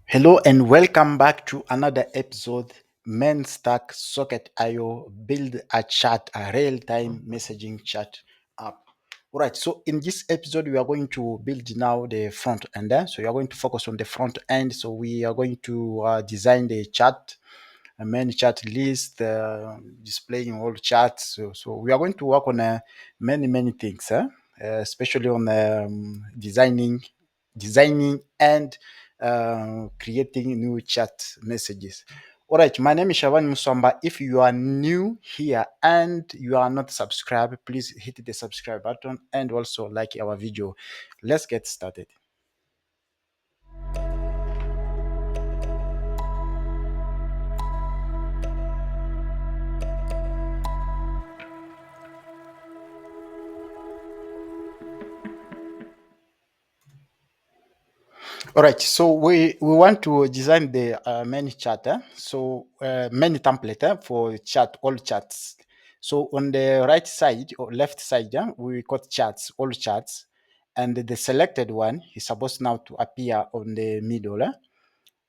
Hello and welcome back to another episode. MERN Stack Socket IO build a chat, a real-time messaging chat app. All right, so in this episode, we are going to build now the front end. So we are going to focus on the front end. So we are going to design the chat, a main chat list, displaying all chats. So we are going to work on many things, especially on designing and creating new chat messages. All right, my name is Shaban Musamba. If you are new here and you are not subscribed, please hit the subscribe button and also like our video. Let's get started. All right, so we want to design the many chat, so many template for chat, all chats. So on the right side or left side, we got chats, all chats, and the selected one is supposed now to appear on the middle.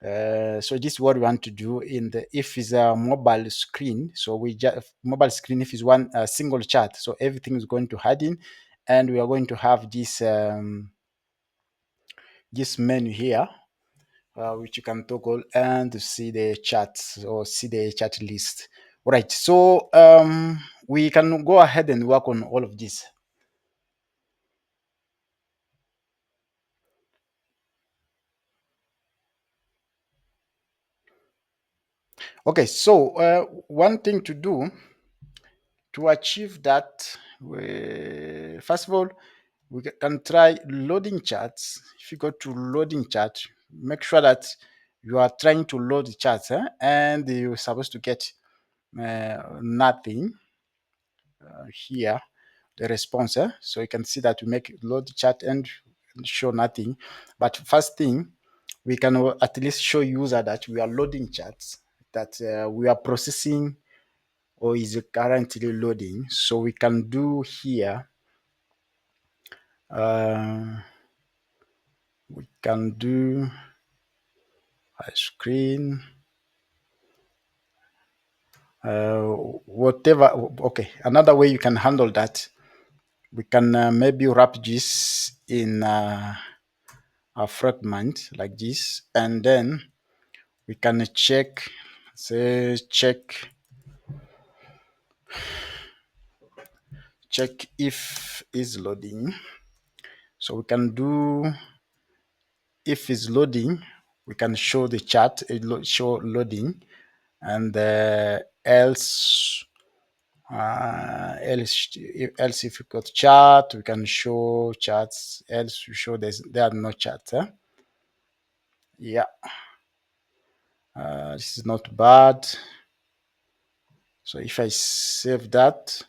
So this is what we want to do in the if it's a mobile screen. So we just mobile screen if it's one single chat, so everything is going to hide in, and we are going to have this menu here which you can toggle and see the chats or see the chat list. All right, so we can go ahead and work on all of this. Okay, so one thing to do to achieve that, first of all, we can try loading charts. If you go to loading chart, make sure that you are trying to load the charts and you're supposed to get nothing here, the response. So you can see that we make load chat and show nothing. But first thing, we can at least show user that we are loading chats, that we are processing or is currently loading. So we can do here, we can do a screen, whatever. Okay, another way you can handle that, we can maybe wrap this in a fragment like this, and then we can check, say check if is loading. So we can do if is loading, we can show the chat, show loading, and else if we got chat, we can show chats. Else we show there are no chats. Yeah, this is not bad. So if I save that,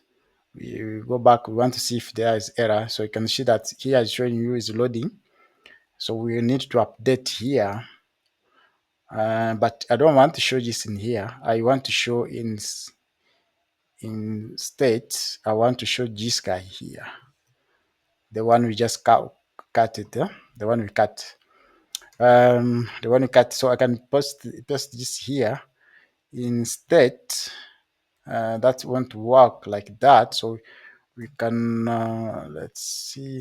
we go back, we want to see if there is error. So you can see that here is showing you is loading. So we need to update here. But I don't want to show this in here. I want to show in state. I want to show this guy here. The one we just cut it. The one we cut. The one we cut. So I can post this here. Instead, that won't work like that. So we can let's see.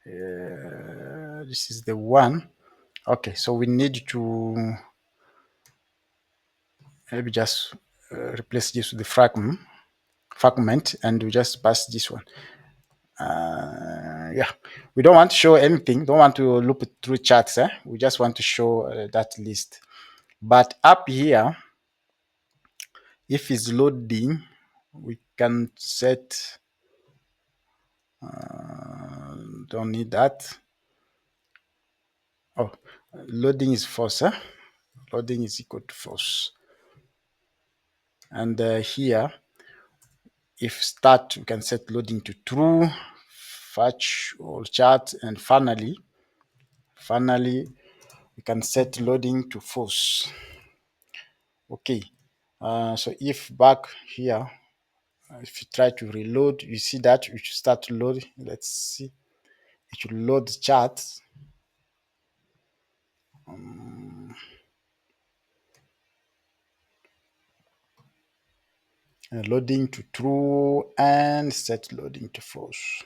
This is the one. Okay, so we need to maybe just replace this with the fragment, and we just pass this one. Yeah, we don't want to show anything, don't want to loop it through charts. We just want to show that list. But up here, if it's loading, we can set, don't need that. Oh, loading is false. Loading is equal to false. And here, if start, we can set loading to true, fetch all chat, and finally, we can set loading to false. Okay, so if back here, if you try to reload, you see that it should start to load. Let's see, it should load the chart. loading to true and set loading to false.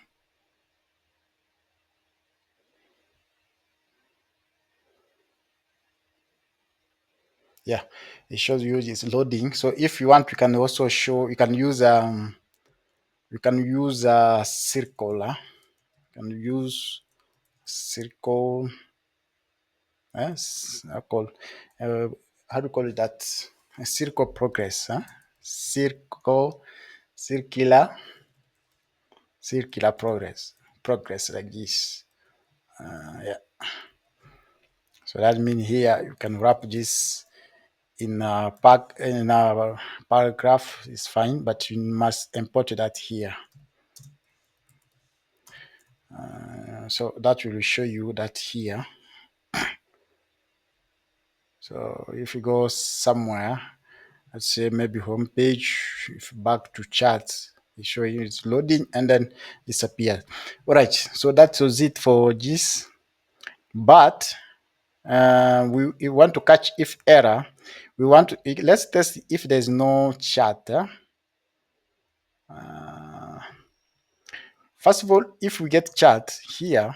Yeah, it shows you it's loading. So if you want, we can also show, you can use a circle. You can use circle. I call, how do you call it that? A circle progress. Circular, circular progress like this. Yeah. So that means here you can wrap this in a paragraph is fine, but you must import that here. So that will show you that here. So if you go somewhere, let's say maybe home page, if back to charts, it show you it's loading and then disappear. All right, so that was it for this. But we want to catch if error. We want to, let's test if there's no chat. First of all, if we get chat here,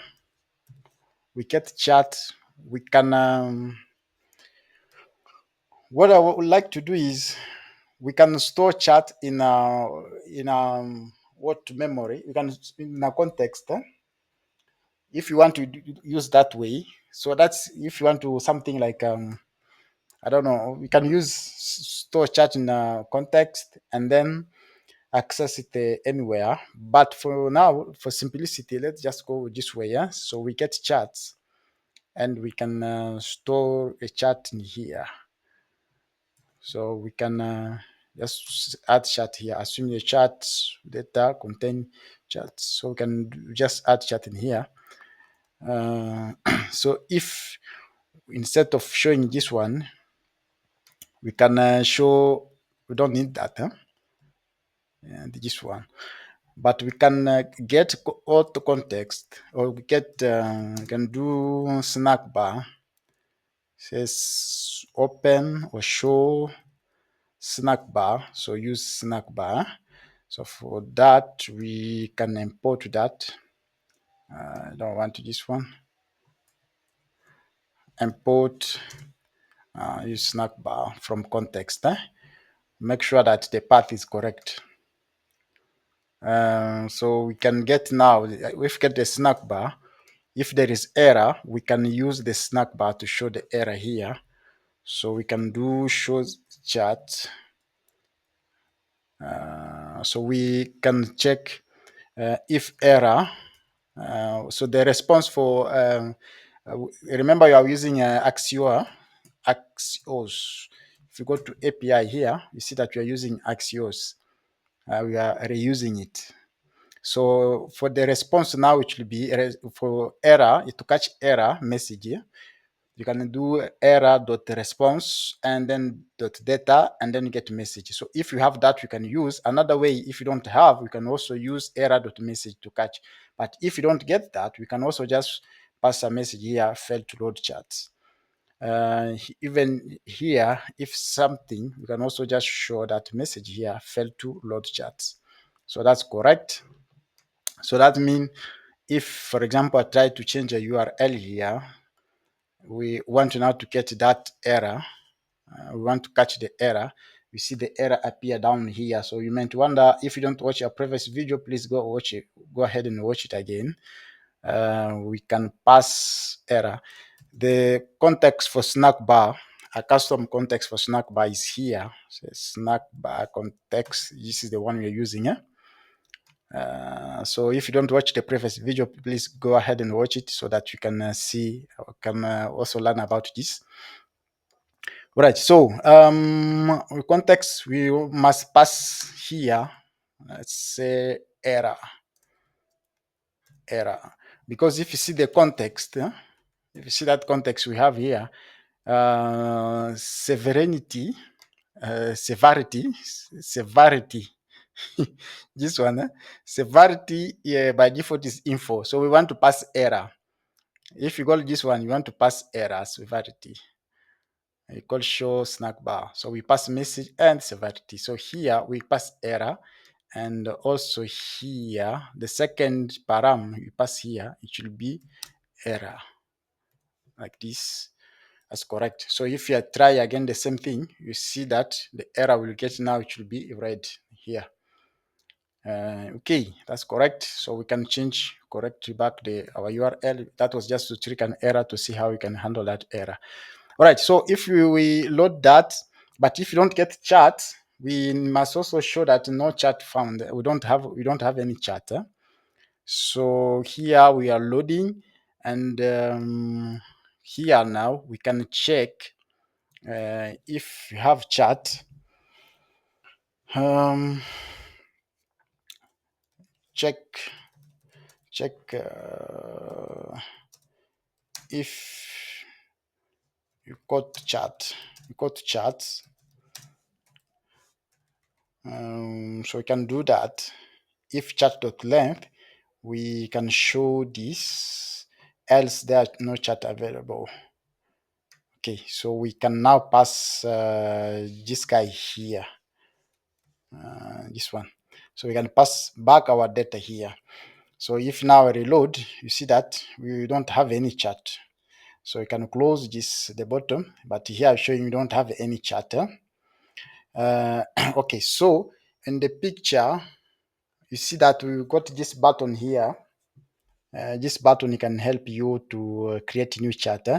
we get chat, we can, what I would like to do is we can store chat in what memory, we can in a context, if you want to use that way. So that's if you want to something like, I don't know, we can use store chat in a context and then access it anywhere. But for now, for simplicity, let's just go this way. Yeah, so we get chats and we can store a chat in here. So we can just add chat here. Assume the chat data contain chat, so we can just add chat in here. So if instead of showing this one, we can show, we don't need that, and this one, but we can get auto context, or we can do snack bar, says open or show snack bar. So use snack bar. So for that, we can import that. I don't want this one. Import, use snack bar from context. Make sure that the path is correct. So we can get now, if we get the snack bar, if there is error, we can use the snack bar to show the error here. So we can do show chat. So we can check if error. So the response for, remember you are using Axios. If you go to API here, you see that we are using Axios. We are reusing it. So for the response now, it will be for error, to catch error message. You can do error.response and then .data and then you get message. So if you have that, you can use another way. If you don't have, you can also use error.message to catch. But if you don't get that, we can also just pass a message here, failed to load chats. Even here, if something, we can also just show that message here, failed to load chats. So that's correct. So that means if, for example, I try to change a URL here, we want now to get that error. We want to catch the error. You see the error appear down here. So you might wonder, if you don't watch your previous video, please go watch it. Go ahead and watch it again. We can pass error. The context for snack bar, a custom context for snack bar is here. So snack bar context, this is the one we're using. So if you don't watch the previous video, please go ahead and watch it so that you can see, can also learn about this. All right, so context, we must pass here, let's say error, because if you see the context, if you see that context we have here, severity, this one, severity by default is info. So we want to pass error. If you call this one, you want to pass error severity. You call show snack bar. So we pass message and severity. So here we pass error, and also here the second param we pass here, it should be error like this. That's correct. So if you try again the same thing, you see that the error will get now, it should be red here. Okay, that's correct. So we can change correct back our URL. That was just to trick an error to see how we can handle that error. All right. So if we load that, but if you don't get chat, we must also show that no chat found. We don't have any chat. So here we are loading, and here now we can check if you have chat. Check if you got chat. So we can do that. If chat.length, we can show this, else there no chat available. Okay, so we can now pass this guy here, this one. So we can pass back our data here. So if now I reload, you see that we don't have any chat. So you can close this the bottom, but here I'm showing you don't have any chat. Okay, so in the picture, you see that we got this button here. This button can help you to create new chat.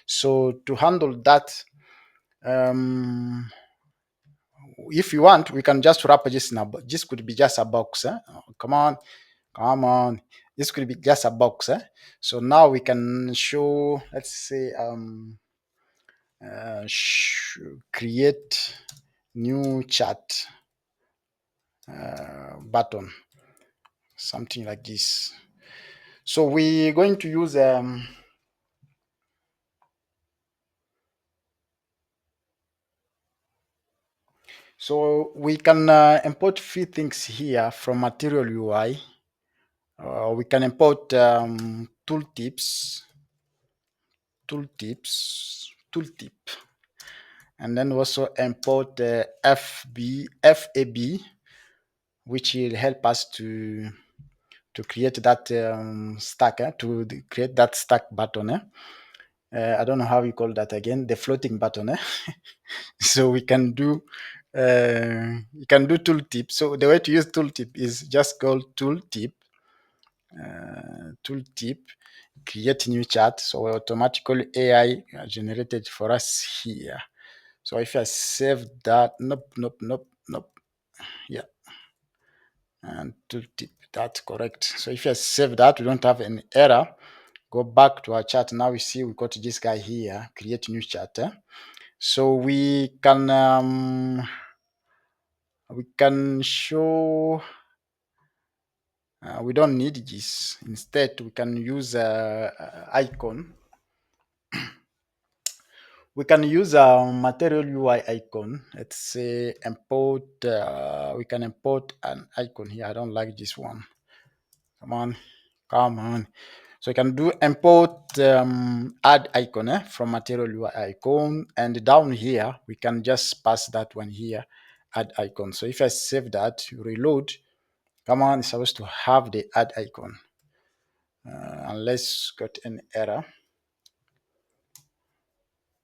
So to handle that, if you want, we can just wrap this in this could be just a box. Oh, come on. This could be just a box. So now we can show, let's say, create new chat button, something like this. So we're going to use so we can import few things here from material UI. We can import tooltip, and then also import FAB, which will help us to create that stack, create that stack button. I don't know how you call that again, the floating button. So we can do tooltip. So the way to use tooltip is just call tooltip, create new chat. So automatically AI generated for us here. So if I save that, nope. Yeah, and tooltip, that's correct. So if I save that, we don't have an error. Go back to our chat. Now we see we got this guy here, create new chat. So we can show, we don't need this. Instead, we can use icon. We can use a material UI icon. Let's say import, we can import an icon here. I don't like this one. Come on. So you can do import add icon from material UI icon, and down here we can just pass that one here, add icon. So if I save that, reload, come on, it's supposed to have the add icon, unless got an error.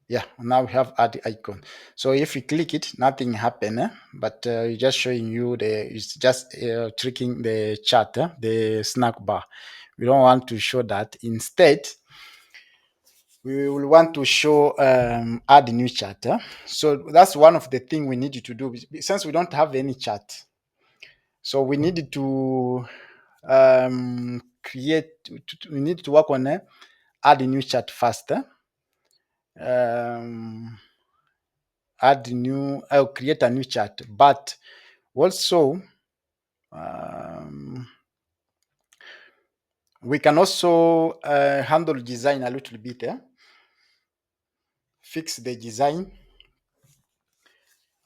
Yeah, now we have add icon. So if you click it, nothing happen, but it's just showing you it's just tricking the chat, the snack bar. We don't want to show that. Instead, we will want to show add new chat. So that's one of the things we need to do, since we don't have any chat. So we need to we need to work on add a new chat faster. I'll create a new chat, but also we can also handle design a little bit, fix the design.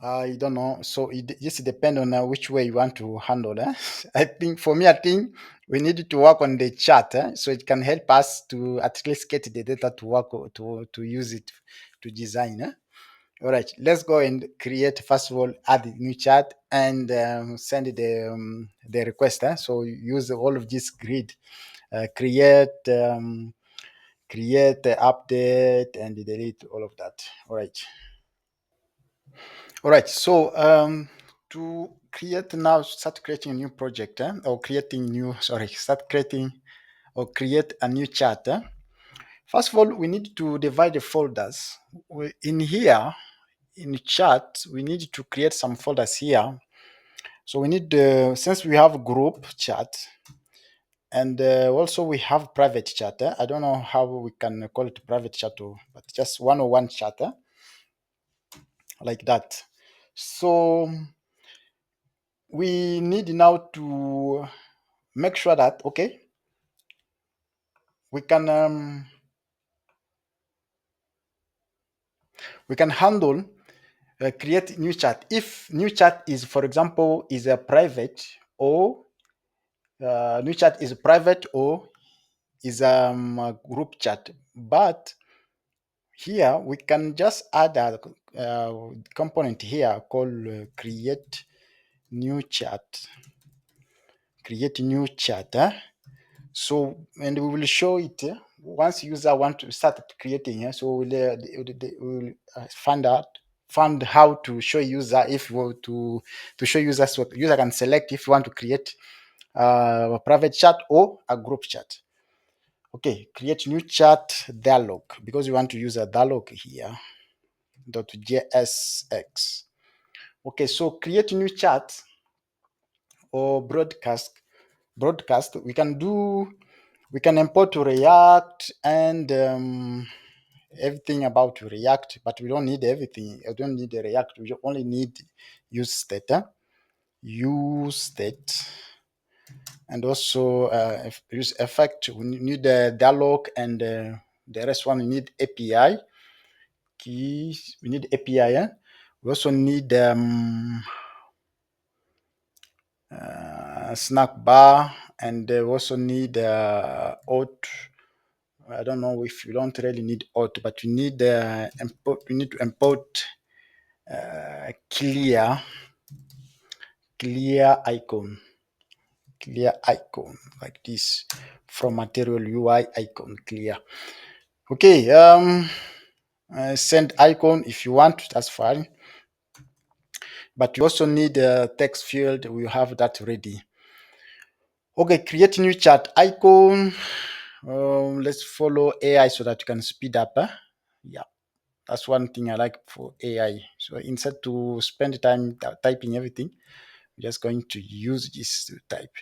I don't know. So it just depends on which way you want to handle. I think for me, I think we need to work on the chart, so it can help us to at least get the data to work to use it to design. All right, let's go and create. First of all, add a new chart and send the request. So use all of this grid, create, update, and delete all of that. All right. All right. So to create now, start creating a new project or creating new, sorry, start creating or create a new chart. First of all, we need to divide the folders. In here, in chart, we need to create some folders here. So we need, since we have group chat and also we have private chat. I don't know how we can call it private chat, but just one-on-one chat like that. So we need now to make sure that okay we can handle create new chat if new chat is, for example, is a private, or new chat is private or is a group chat. But here we can just add a component here called new chat create new chat. So, and we will show it once user want to start creating. So we'll find how to show user, if you want to show users what user can select if you want to create a private chat or a group chat. Okay, create new chat dialog, because we want to use a dialog here. .jsx. Okay, so create new chat or broadcast. We can import to React and everything about React, but we don't need everything. I don't need the React. We only need use state, and also use effect. We need the dialog, and the rest one we need API keys. We need API. We also need snack bar, and we also need auth. I don't know if you don't really need auth, but you need import. You need to import clear icon, like this from material UI icon clear. Okay, send icon if you want, that's fine. But you also need a text field. We have that ready. Okay, create new chat icon. Let's follow AI so that you can speed up. Yeah, that's one thing I like for AI. So instead to spend time typing everything, we're just going to use this to type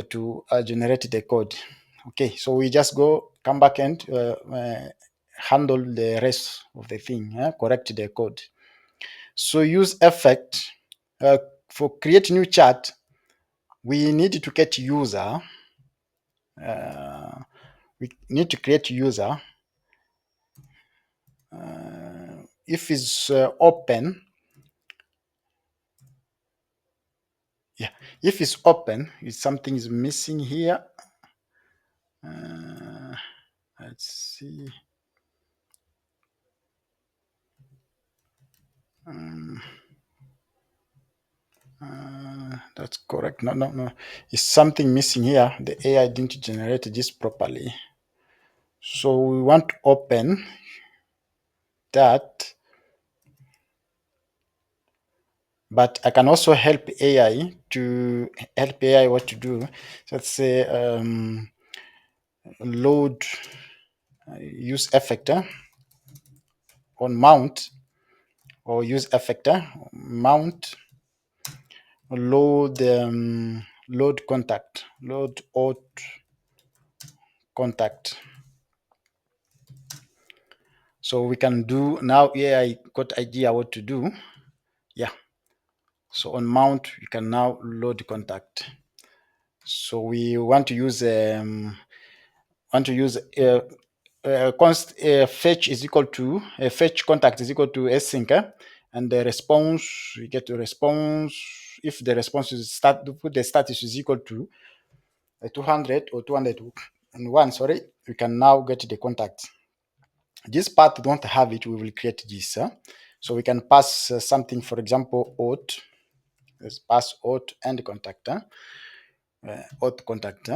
to generate the code. Okay, so we just come back and handle the rest of the thing, correct the code. So use effect for create new chat. We need to get user. We need to create user. If it's open, yeah, if it's open, if something is missing here. Let's see. That's correct. No. It's something missing here. The AI didn't generate this properly. So we want to open that. But I can also help AI what to do. So let's say load, use effector on mount, or use effector mount, load contact, load auth contact. So we can do now. AI got idea what to do. Yeah. So on mount, you can now load contact. So we want to use fetch is equal to fetch contact is equal to async, and the response, we get a response. If the response is put the status is equal to 200 or 201, sorry, we can now get the contact. This part don't have it, we will create this. So we can pass something, for example, auth. Let's pass auth and contact. Auth contact.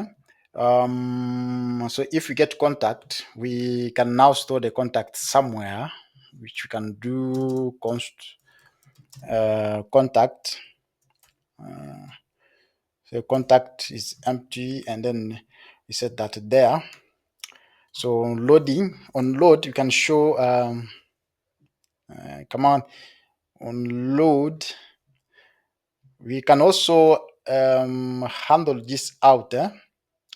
So if we get contact, we can now store the contact somewhere, which we can do const contact. So contact is empty, and then we set that there. So on load, you can show command on load. We can also handle this out.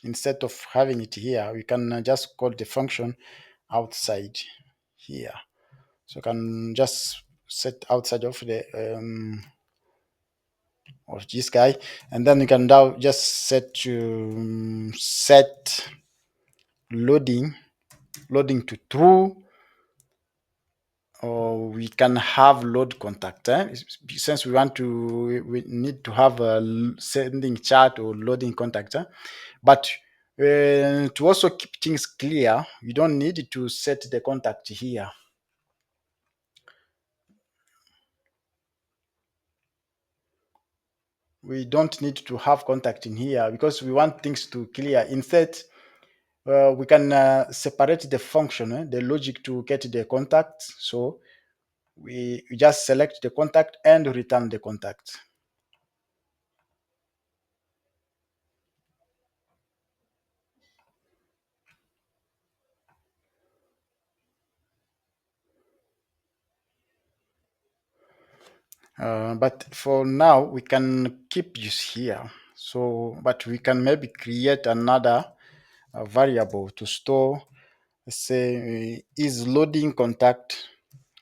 Instead of having it here, we can just call the function outside here. So you can just set outside of the of this guy, and then you can now just set to set loading to true, or we can have load contact. Since we need to have a sending chat or loading contact, but to also keep things clear, you don't need to set the contact here. We don't need to have contact in here because we want things to clear. Instead, we can separate the function, the logic to get the contact. So we just select the contact and return the contact. But for now, we can keep this here. So, but we can maybe create another variable to store, say, is loading contact.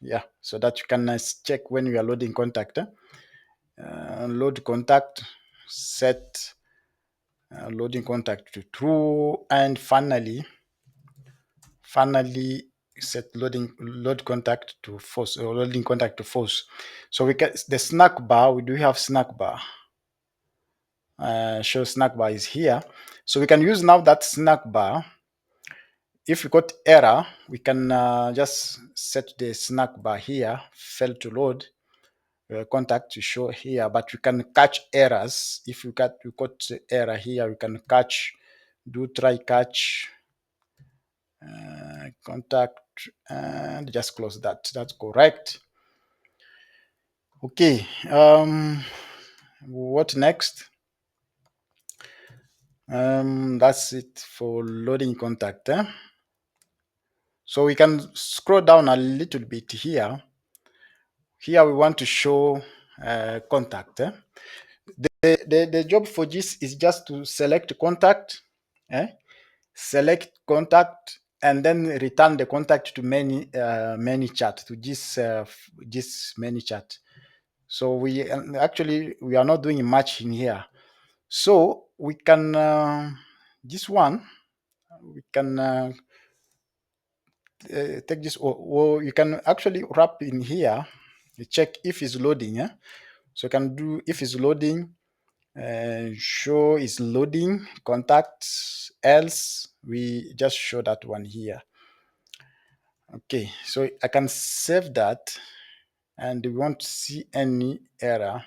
Yeah, so that you can check when you are loading contact. Load contact, set loading contact to true, and finally set load contact to false, or loading contact to false. So we can the snack bar. We do have snack bar. Show snack bar is here. So we can use now that snack bar. If we got error, we can just set the snack bar here, fail to load contact to show here, but we can catch errors. If we got error here, we can catch, do try catch contact, and just close that. That's correct. Okay. What next? That's it for loading contact. So we can scroll down a little bit here. Here we want to show contact. The job for this is just to select contact, select contact, and then return the contact to many chat, to this many chat. So we actually we are not doing much in here. So we can this one we can take this, or you can actually wrap in here. You check if it's loading. So you can do if it's loading. Show is loading contacts, else we just show that one here. Okay, so I can save that, and we won't see any error.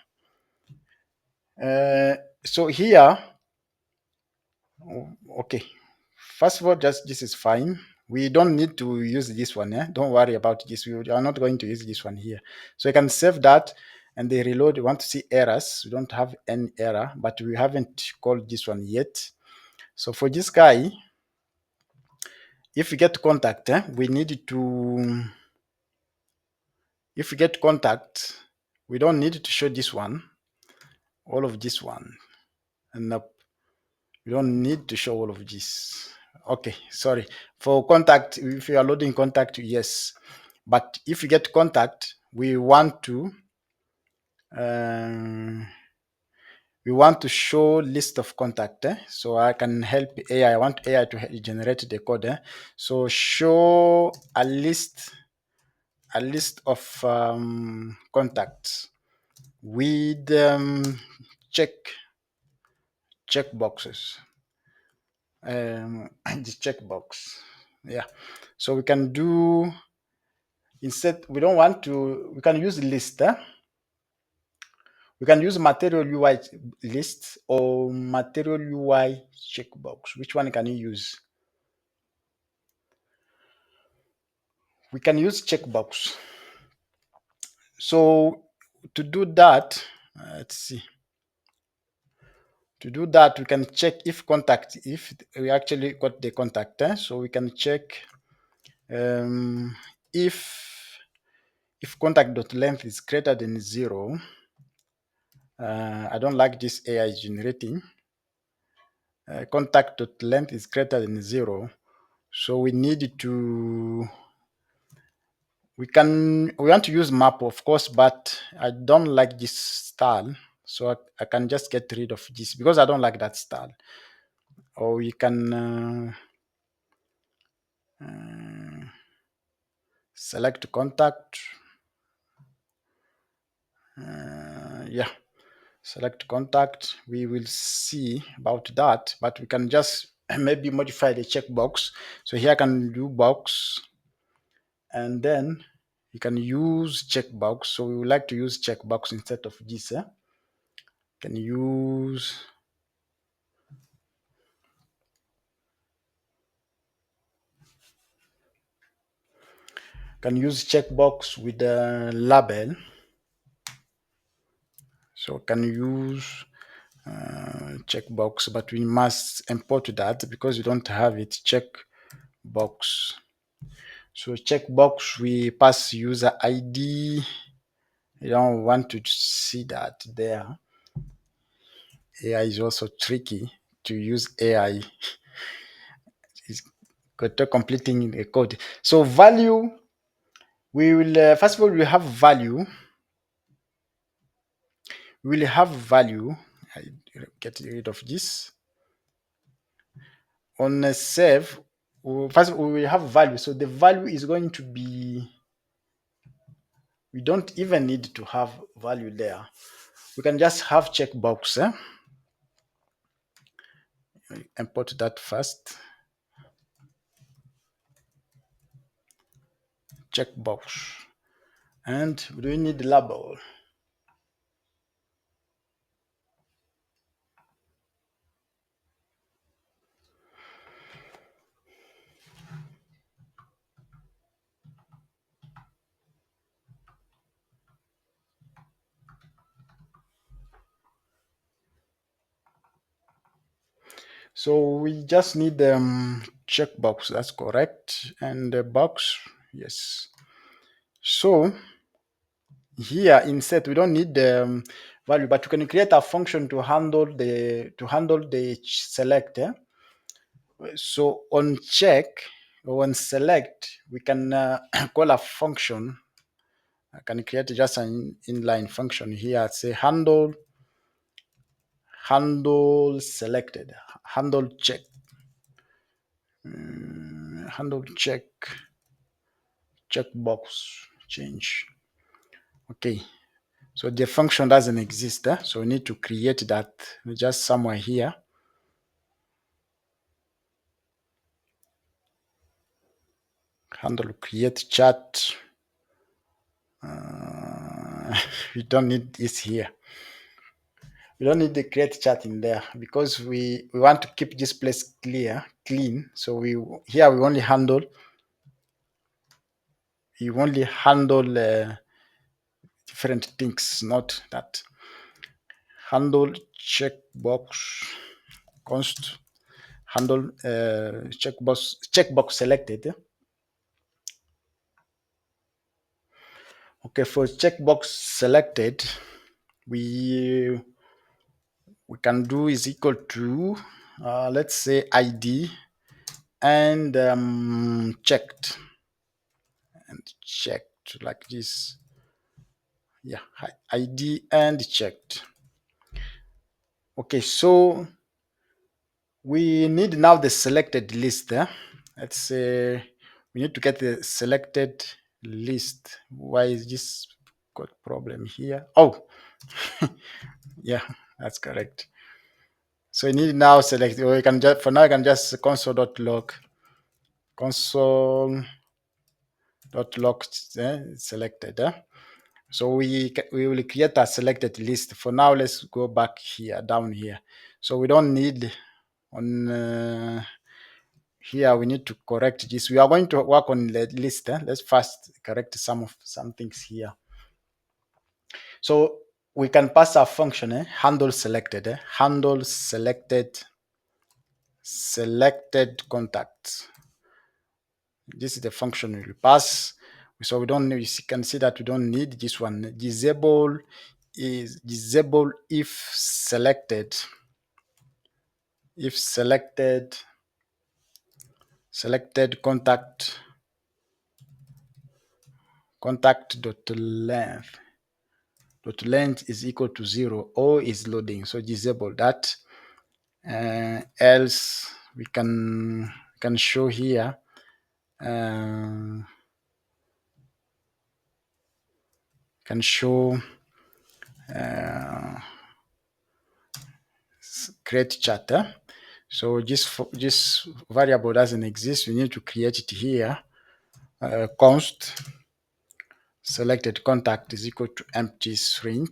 So here, okay, first of all, just this is fine. We don't need to use this one. Don't worry about this. We are not going to use this one here. So I can save that, and they reload. We want to see errors. We don't have any error, but we haven't called this one yet. So for this guy, if we get contact, we need to, if we get contact, we don't need to show this one, all of this one. And nope, we don't need to show all of this. Okay, sorry. For contact, if you are loading contact, yes. But if you get contact, we want to show list of contact. So I can help AI. I want AI to generate the code. So show a list a list of contacts with check boxes. This checkbox. Yeah. So we can do, instead, we don't want to, we can use list. We can use material UI list or material UI checkbox. Which one can you use? We can use checkbox. So to do that, let's see. To do that, we can check if contact, if we actually got the contact. So we can check if contact.length is greater than 0. I don't like this AI generating. Contact.length is greater than 0. So we need to, we want to use map, of course, but I don't like this style. So I can just get rid of this because I don't like that style. Or we can select contact. Yeah, select contact. We will see about that, but we can just maybe modify the checkbox. So here I can do box, and then you can use checkbox. So we would like to use checkbox instead of this. Can use checkbox with a label. So can use checkbox, but we must import that because we don't have it. Checkbox. So checkbox, we pass user ID. You don't want to see that there. AI is also tricky to use AI. It's completing the code. So value, we will first of all we have value. We will have value. I get rid of this. On a save, first of all, we will have value. So the value is going to be, we don't even need to have value there. We can just have checkbox. Import that first. Checkbox. And do we need label? So we just need checkbox. That's correct. And the box, yes. So here instead we don't need the value, but we can create a function to handle the select. So on check or on select, we can call a function. I can create just an inline function here. Say handle selected, handle check, handle checkbox change. Okay, so the function doesn't exist, so we need to create that just somewhere here. Handle create chat. We don't need this here. We don't need the create chat in there because we want to keep this place clean. So we only handle different things, not that. Handle checkbox const handle checkbox selected. Okay, for checkbox selected, we can do is equal to let's say ID and checked like this. Yeah, ID and checked. Okay, so we need now the selected list. Let's say we need to get the selected list. Why is this got problem here? Oh, yeah, that's correct. So you need now select, or you can just, for now, you can just console.log selected. So we will create a selected list. For now, let's go back here, down here. So we don't need on here. We need to correct this. We are going to work on the list. Let's first correct some things here. So we can pass a function, handle selected, handle selected contacts. This is the function we pass. So we don't, you can see that we don't need this one. Disable is disable if selected contact dot length is equal to 0 or is loading. So disable that. Else we can show here can show create chat. So this variable doesn't exist. We need to create it here. Const selected contact is equal to empty string.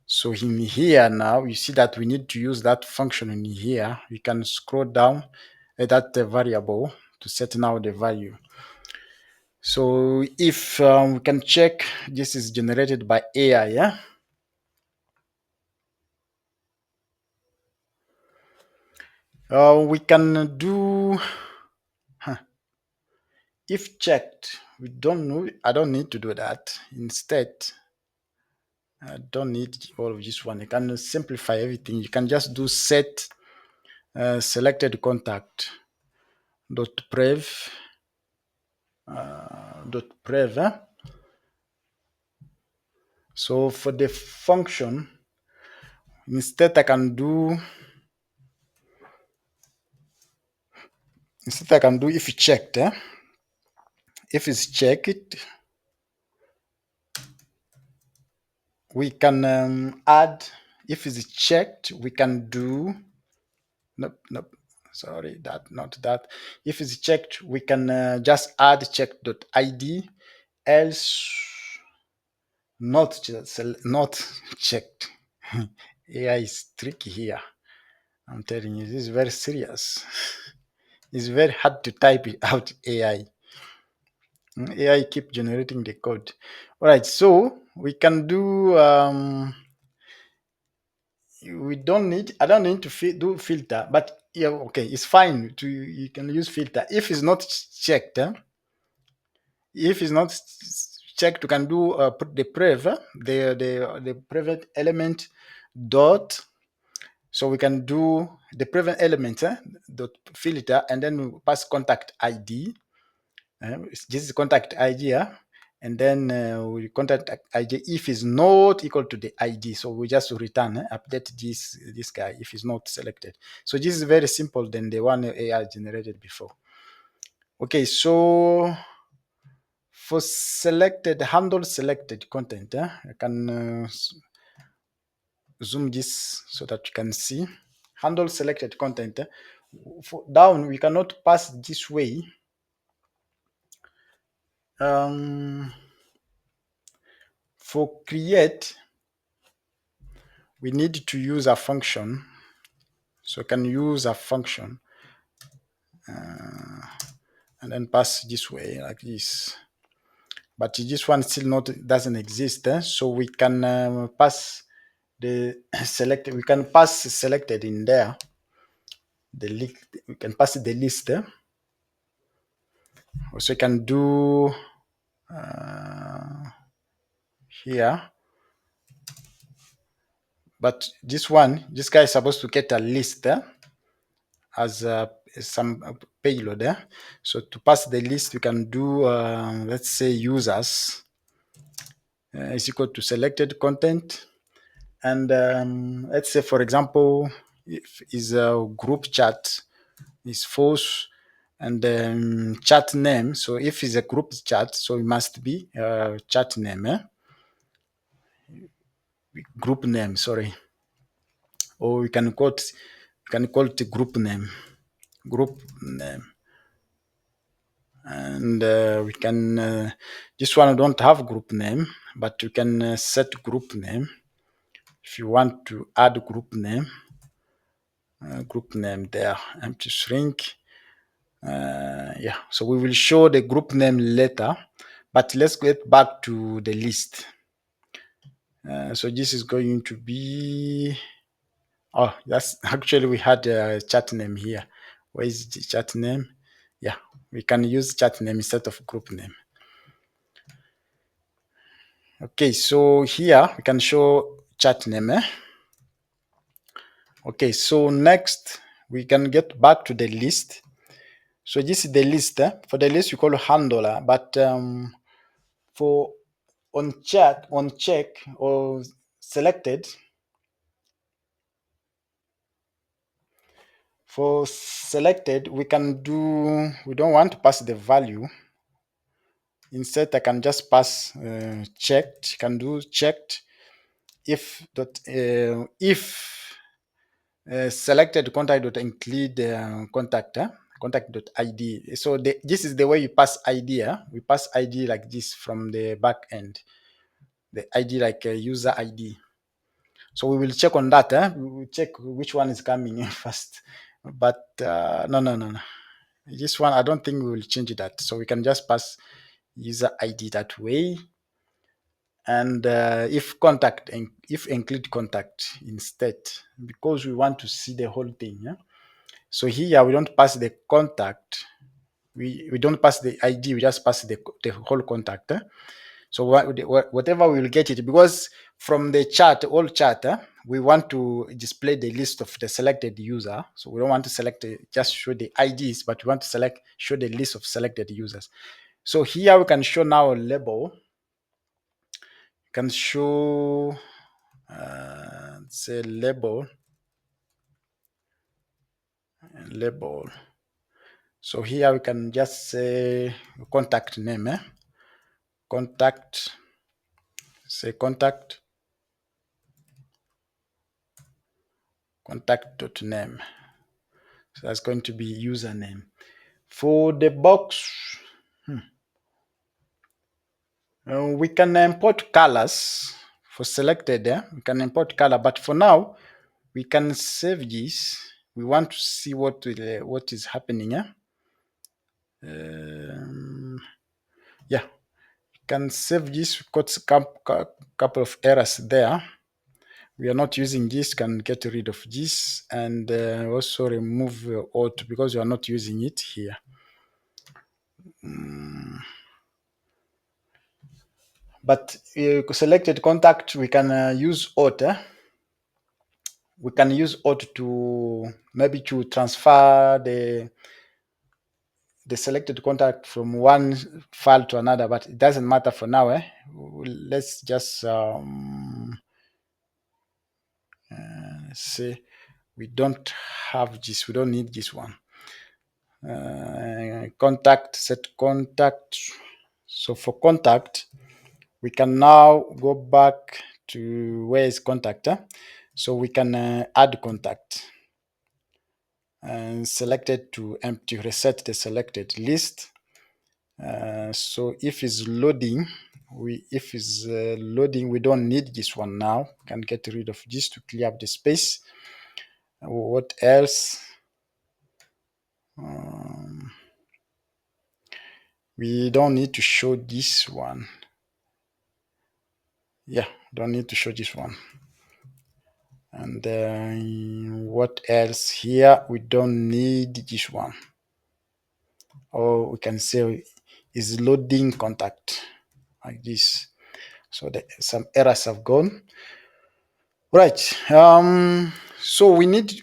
So in here now, you see that we need to use that function in here. We can scroll down at that variable to set now the value. So if we can check, this is generated by AI, yeah? We can do if checked. We don't know. I don't need to do that. Instead, I don't need all of this one. You can simplify everything. You can just do set selected contact dot prev So for the function, instead I can do if checked. If it's checked, we can add. If it's checked, we can do. Nope. Sorry, not that. If it's checked, we can just add check.id. Else, not checked. AI is tricky here. I'm telling you, this is very serious. It's very hard to type it out. AI keep generating the code. All right, so we can do. I don't need to do filter, but yeah, okay, it's fine. You can use filter if it's not checked. If it's not checked, you can do put the prev, the private element dot. So we can do the prevent element dot filter, and then we pass contact ID. This is contact ID, and then we contact ID if is not equal to the ID. So we just return update this guy if it's not selected. So this is very simple than the one AI generated before. Okay, so for handle selected content, I can zoom this so that you can see handle selected content. For down, we cannot pass this way. For create, we need to use a function. So I can use a function and then pass this way like this. But this one still doesn't exist. So we can pass the selected. We can pass selected in there. We can pass the list. Also, you can do here. But this guy is supposed to get a list as some payload. So to pass the list, you can do, let's say, users is equal to selected content. And let's say, for example, if is a group chat is false, and chat name. So if it's a group chat, so it must be chat name, group name, sorry, or we can call it group name, and we can this one don't have group name, but you can set group name if you want to add group name there, empty string. Yeah, so we will show the group name later, but let's get back to the list. So this is going to be, oh, that's actually we had a chat name here. Where is the chat name? Yeah, we can use chat name instead of group name. Okay, so here we can show chat name. Okay, so next we can get back to the list. So this is the list. For the list we call handler, but for on check or selected, for selected we don't want to pass the value. Instead I can just pass checked. Can do checked if selected contact dot include contact dot id. So this is the way you pass id. We pass id like this from the back end, the id like user id. So we will check on that. We will check which one is coming first. But no. This one, I don't think we will change that. So we can just pass user ID that way. And if include contact instead, because we want to see the whole thing. Yeah? So here we don't pass the contact. We don't pass the ID. We just pass the whole contact. So whatever we will get it, because from the chat, all chat, we want to display the list of the selected user. So we don't want to select just show the IDs, but we want to show the list of selected users. So here we can show now a label. You can show say label. So here we can just say contact name. Contact. Say contact name. So that's going to be username. For the box, we can import colors for selected. We can import color, but for now, we can save this. We want to see what is happening. Yeah, we can save this. We've got a couple of errors there. We are not using this. Can get rid of this and also remove auto because we are not using it here. But selected contact, we can use auto. We can use auto to maybe to transfer the selected contact from one file to another, but it doesn't matter for now. Let's just say we don't have this. We don't need this one. Contact, set contact. So for contact, we can now go back to where is contact. So we can add contact and select it to empty, reset the selected list. So if it's loading, we don't need this one now. We can get rid of this to clear up the space. What else? We don't need to show this one. Yeah, don't need to show this one. And what else here? We don't need this one. Or we can say is loading contact like this. So some errors have gone. Right. So we need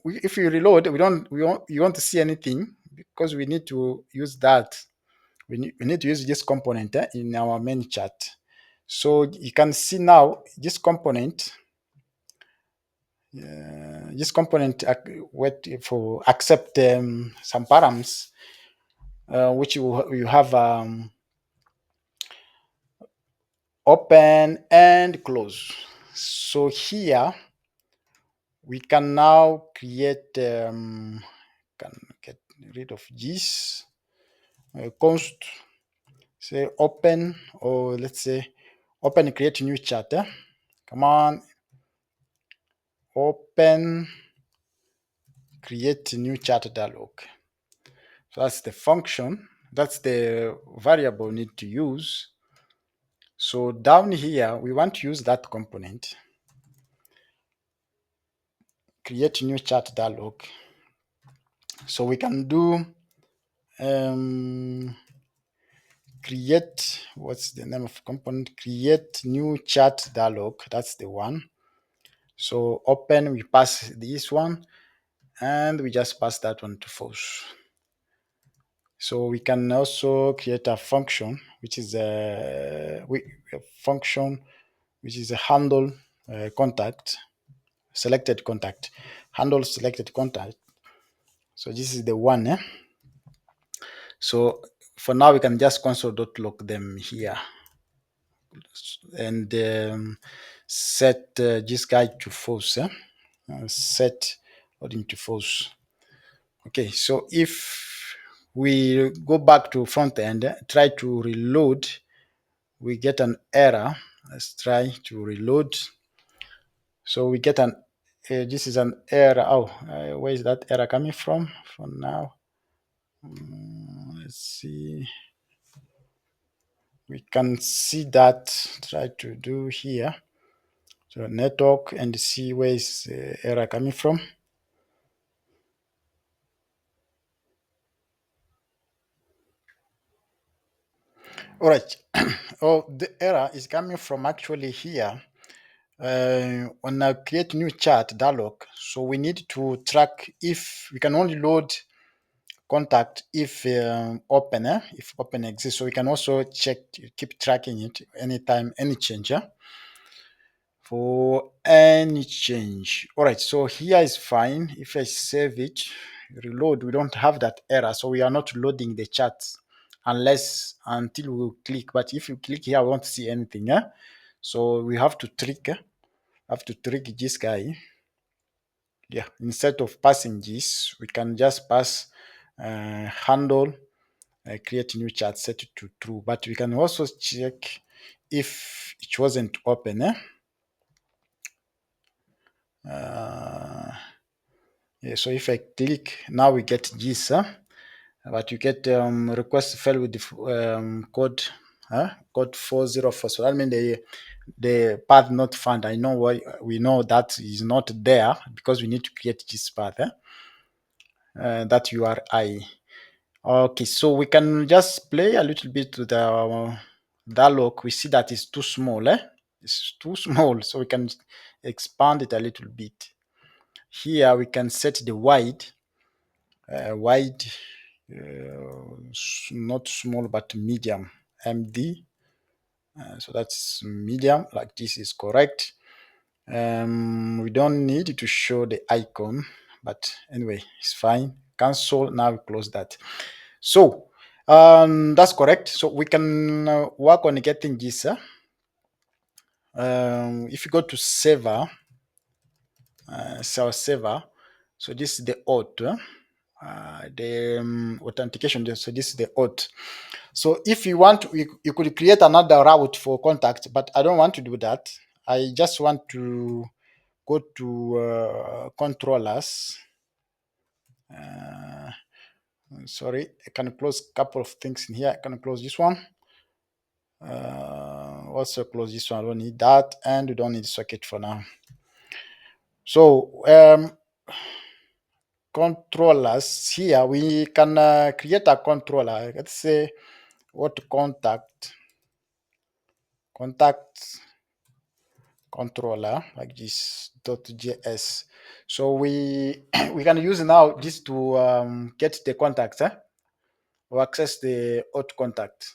if we reload, you want to see anything because we need to use that. We need to use this component in our main chat. So you can see now this component. this component wait for accept some params, which you have open and close. So here we can now create can get rid of this const, say open, or let's say open, create new chat. Come on, open, create new chat dialog. So that's the function, that's the variable we need to use. So down here, we want to use that component, create new chat dialog. So we can do create, what's the name of component? Create new chat dialog. That's the one. So open, we pass this one, and we just pass that one to false. So we can also create a function, which is a function, which is a handle contact, selected contact, handle selected contact. So this is the one. So for now, we can just console.log them here and set this guy to false. Set loading to false. Okay, so if we go back to front end, try to reload, we get an error. Let's try to reload. So we get an this is an error. Oh, where is that error coming from? For now, let's see. We can see that. Try to do here. So network and see where is the error coming from. All right. Oh, the error is coming from actually here. On a create new chat dialog. So we need to track if we can only load contact if open, if open exists. So we can also check, keep tracking it anytime, any change. For any change. All right, so here is fine. If I save it, reload, we don't have that error. So we are not loading the chat until we click. But if you click here, we won't see anything. So we have to trick, this guy. Yeah, instead of passing this, we can just pass handle, create new chat, set it to true. But we can also check if it wasn't open. Yeah, so if I click, now we get this, but you get request failed with the code, code 404. So that means the path not found. I know why we know that is not there because we need to create this path, that URI. Okay, so we can just play a little bit to the dialog. We see that it's too small, It's too small, so we can expand it a little bit. Here we can set the wide, not small but medium, MD. So that's medium, like this is correct. We don't need to show the icon, but anyway, it's fine. Cancel, now we close that. So that's correct. So we can work on getting this. If you go to server, server, so this is the auth, the authentication. So this is the auth. So if you want, you could create another route for contact, but I don't want to do that. I just want to go to controllers. Sorry, I can close a couple of things in here. I can close this one. Also close this one. I don't need that, and we don't need socket for now. So controllers, here we can create a controller. Let's say what contact controller, like this .js. So we we can use now this to get the contacts, or access the auth contact.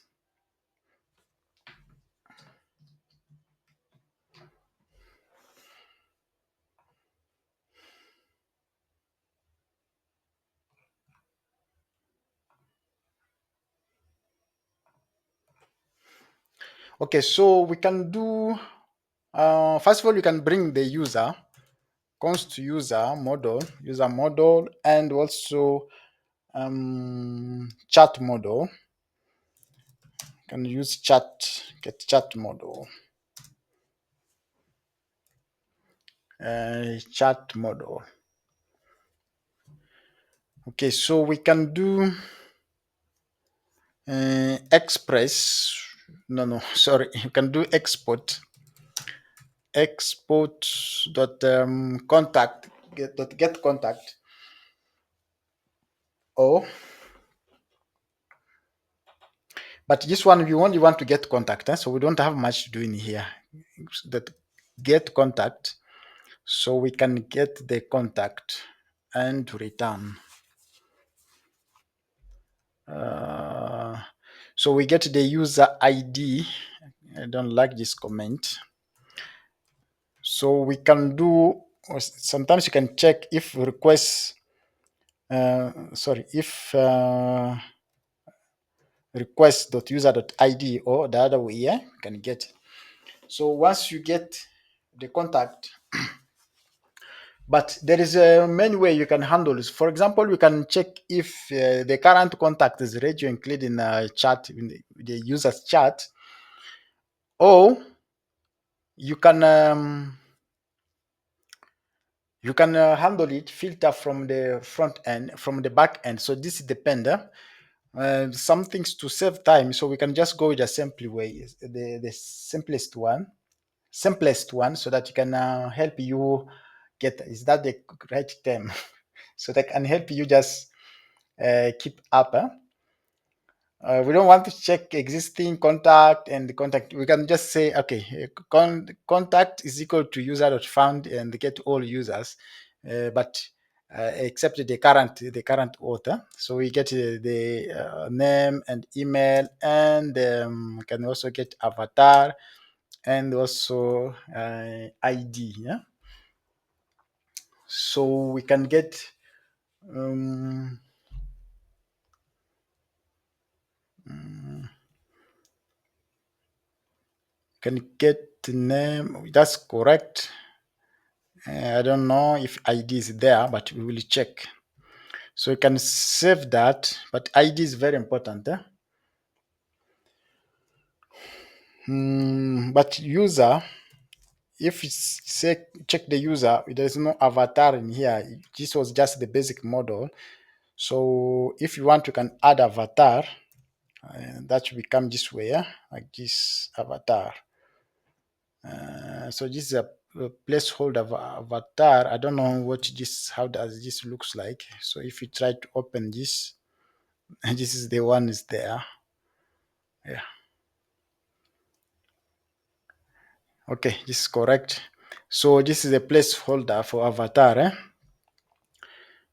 Okay, so we can do, first of all, you can bring the const user model, and also chat model. You can use get chat model, chat model. Okay, so we can do express. No, sorry. You can do export dot contact get contact, or but this one we only want to get contact, so we don't have much to do in here. That get contact, so we can get the contact and return. So we get the user ID. I don't like this comment. So we can do, sometimes you can check if request, if request.user.id, or the other way, yeah, you can get. So once you get the contact, but there is a many way you can handle this. For example, you can check if the current contact is already included in a chat, in the user's chat, or you can handle it, filter from the front end, from the back end. So this is depend. Some things to save time, so we can just go with the simple way, the simplest one, so that you can help you get, is that the right term? So that can help you just keep up. We don't want to check existing contact and the contact. We can just say, okay, contact is equal to user.found and get all users, but except the current author. So we get the name and email, and can also get avatar, and also ID. Yeah. So we can get the name. That's correct. I don't know if ID is there, but we will check. So you can save that, but ID is very important. But user, if it's say check the user, there's no avatar in here. This was just the basic model. So if you want, you can add avatar. That should become this way, like this avatar. So this is a placeholder avatar. I don't know how does this looks like. So if you try to open this, this is the one is there. Yeah. Okay, this is correct. So this is a placeholder for avatar.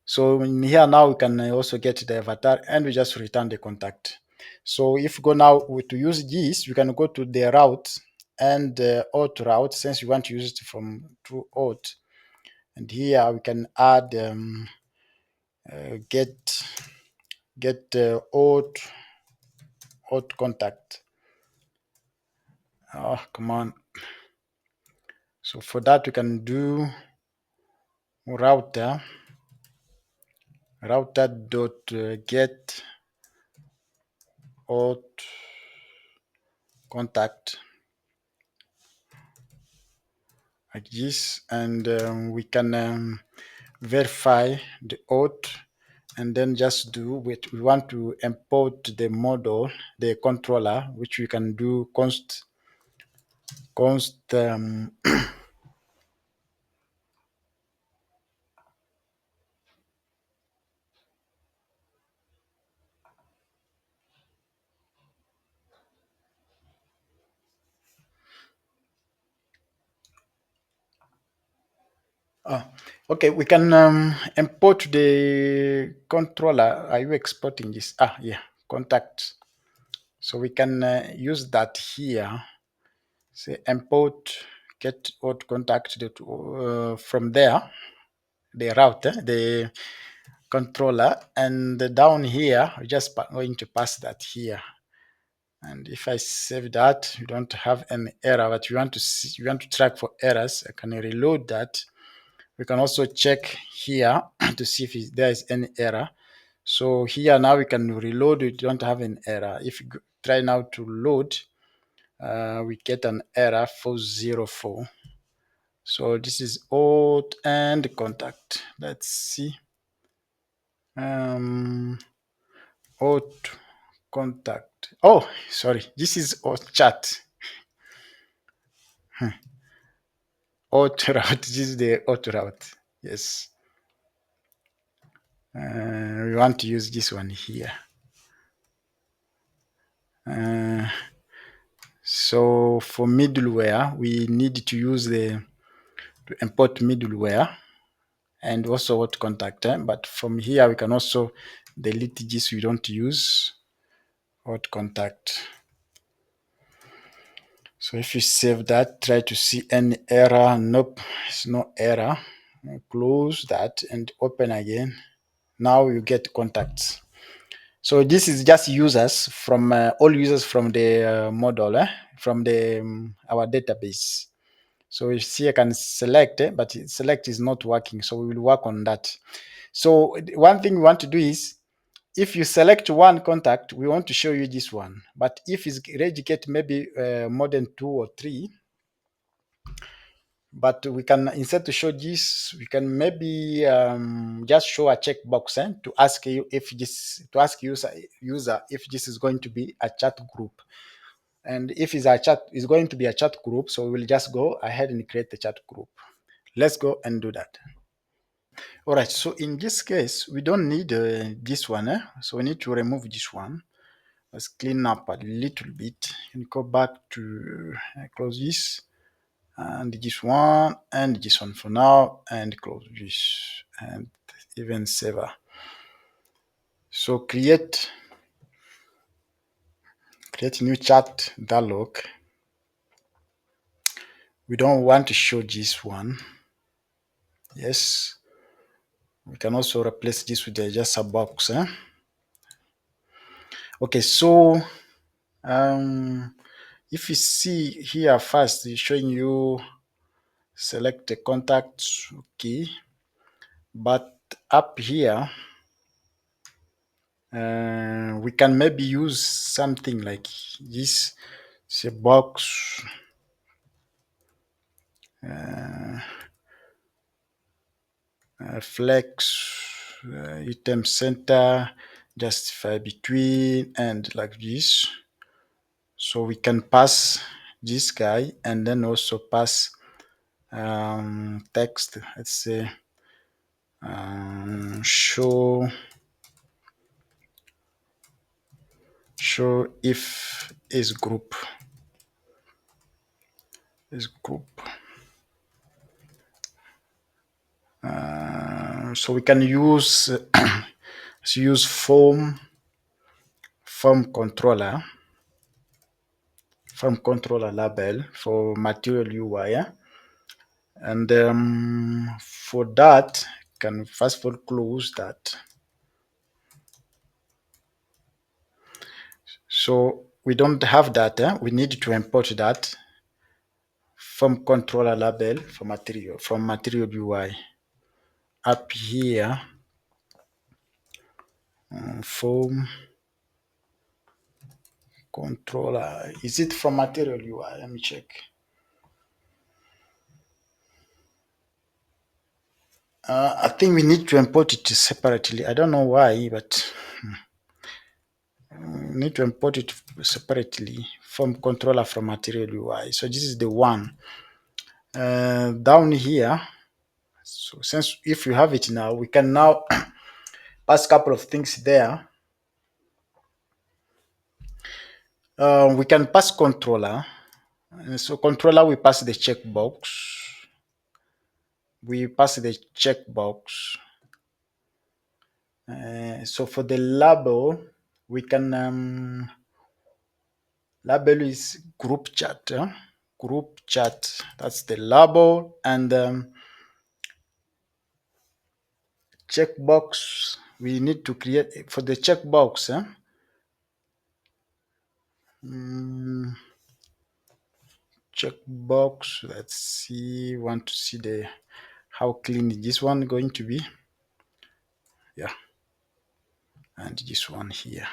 So in here now we can also get the avatar, and we just return the contact. So if you go now to use this, you can go to the route and auth route, since you want to use it from through auth. And here we can add get auth contact. Oh, come on. So for that we can do router dot get auth contact, like this, and we can verify the auth, and then just do what we want to import the model, the controller, which we can do const okay, we can import the controller. Are you exporting this? Yeah, contact. So we can use that here. Say import get auth contact from there, the router, the controller, and down here we're just going to pass that here. And if I save that, you don't have any error, but you want to see, you want to track for errors, I can reload that. We can also check here to see if there is any error. So here now we can reload, we don't have an error. If you try now to load, we get an error 404. So this is auth and contact. Let's see. Auth contact. Oh, sorry. This is auth chat. Auth route. This is the auth route. Yes. We want to use this one here. So for middleware, we need to use to import middleware and also what contact. But from here, we can also delete this we don't use what contact. So if you save that, try to see any error. Nope, it's no error. Close that and open again. Now you get contacts. So this is just users from all users from the model, from the our database. So you see, I can select, but select is not working. So we will work on that. So one thing we want to do is, if you select one contact, we want to show you this one. But if it's ready, get maybe more than 2 or 3, but we can, instead to show this, we can maybe just show a checkbox to ask you if this, to ask user if this is going to be a chat group. And if it's a chat, is going to be a chat group, so we'll just go ahead and create the chat group. Let's go and do that. All right, so in this case, we don't need this one, so we need to remove this one. Let's clean up a little bit and go back to close this, and this one, and this one for now, and close this, and even saver. So create new chat dialog. We don't want to show this one. Yes. We can also replace this with just a box. Okay, so if you see here first, it's showing you select the contacts, okay. But up here, we can maybe use something like this. It's a box. Flex, item center, justify between, and like this. So we can pass this guy and then also pass text. Let's say show if is group so we can use form controller label for material UI, and for that, can first of all close that. So we don't have that. We need to import that from controller label for material from material UI. Up here, form controller. Is it from material UI? Let me check. I think we need to import it separately. I don't know why, but we need to import it separately from controller from material UI. So this is the one. Down here, so since if you have it now, we can now pass a couple of things there. We can pass controller. So controller, we pass the checkbox. We pass the checkbox. So for the label, we can label is group chat. Group chat. That's the label, and checkbox. We need to create for the checkbox. Mm, checkbox. Let's see. Want to see the how clean is this one going to be? Yeah, and this one here.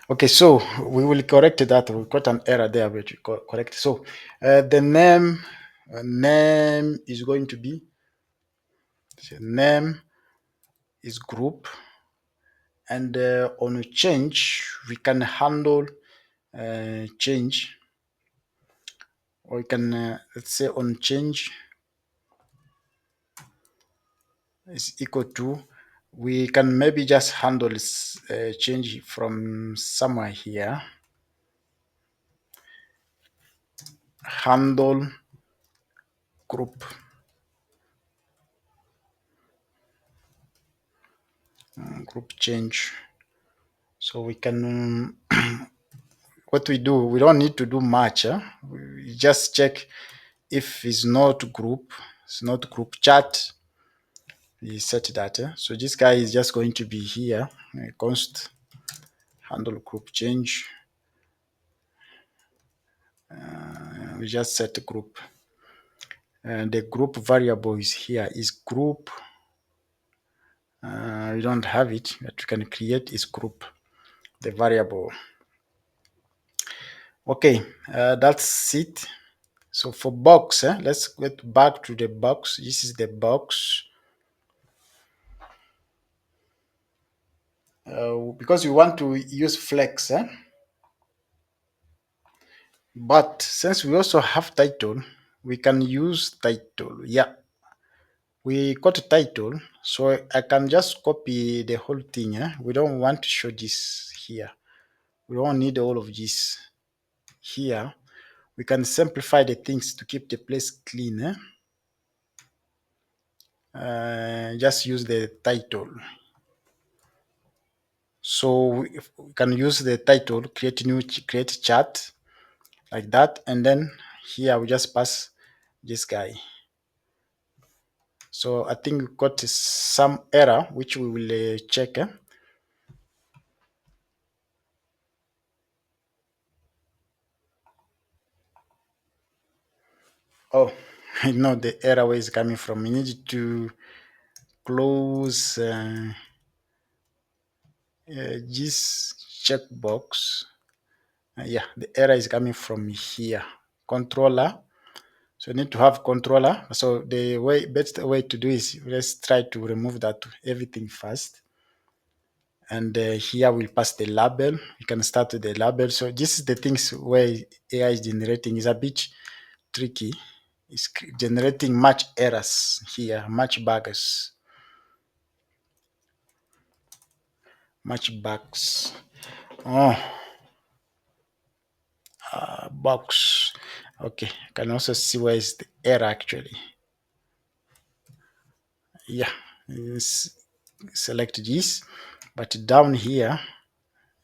Okay, so we will correct that. We got an error there, but we correct. So the name is going to be, so name is group, and on change we can handle change, or we can let's say on change is equal to, we can maybe just handle change from somewhere here, handle group, group change. So we can what we do, we don't need to do much. We just check if it's not group, it's not group chat, we set that. So this guy is just going to be here, const handle group change. We just set the group, and the group variable is here, is group. We don't have it, but we can create is group, the variable. Okay, that's it. So for box, let's get back to the box. This is the box. Because we want to use flex, but since we also have title, we can use title. Yeah, we got a title, so I can just copy the whole thing. We don't want to show this here. We don't need all of this here. We can simplify the things to keep the place clean. Just use the title. So we can use the title, create chat like that, and then here we just pass this guy. So I think we got some error which we will check. Oh, I know the error where is coming from. We need to close this checkbox. Yeah, the error is coming from here. Controller. So you need to have controller. So the best way to do is, let's try to remove that everything first. And here we'll pass the label. You can start with the label. So this is the things where AI is generating is a bit tricky. It's generating much errors here, much bugs, much bugs. Oh, box. Okay, you can also see where is the error actually. Yeah, select this, but down here,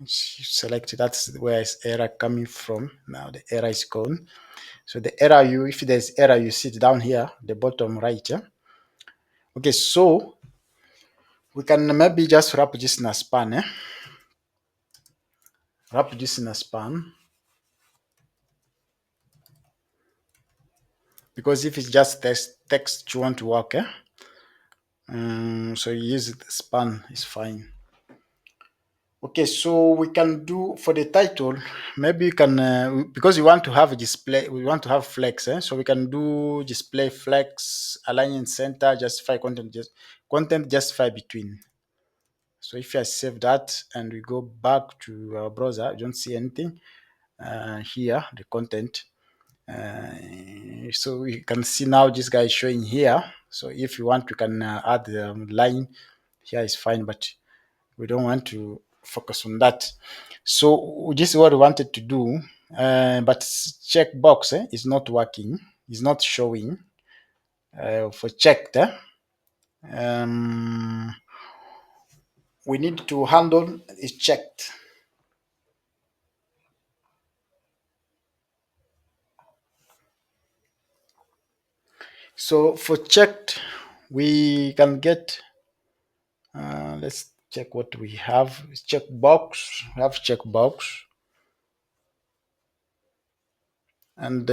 select that's where is error coming from. Now the error is gone. So the error, if there's error, you see it down here, the bottom right. Yeah? Okay, so we can maybe just wrap this in a span. Wrap this in a span, because if it's just text you want to work, so you use the span is fine. Okay, so we can do for the title, maybe you can because we want to have a display, we want to have flex, so we can do display flex, align in center, justify content, content justify between. So if I save that and we go back to our browser, you don't see anything here, the content. So we can see now this guy is showing here. So if you want, we can add the line here is fine, but we don't want to focus on that. So this is what we wanted to do, but checkbox is not working, is not showing for checked. We need to handle is checked. So for checked, we can get Let's check what we have. Checkbox. We have checkbox. And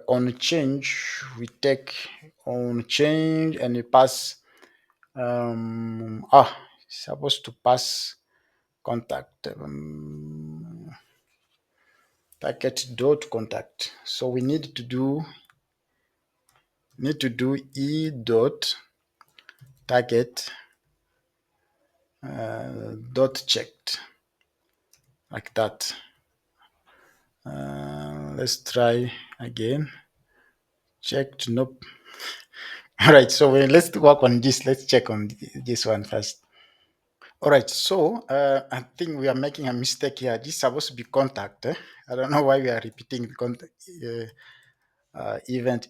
on change, we take on change and we pass. Supposed to pass contact. Target dot contact. So we need to do e dot target dot checked like that. Let's try again. Checked. Nope. All right. So let's work on this. Let's check on this one first. All right. So I think we are making a mistake here. This is supposed to be contact. I don't know why we are repeating the contact. Event.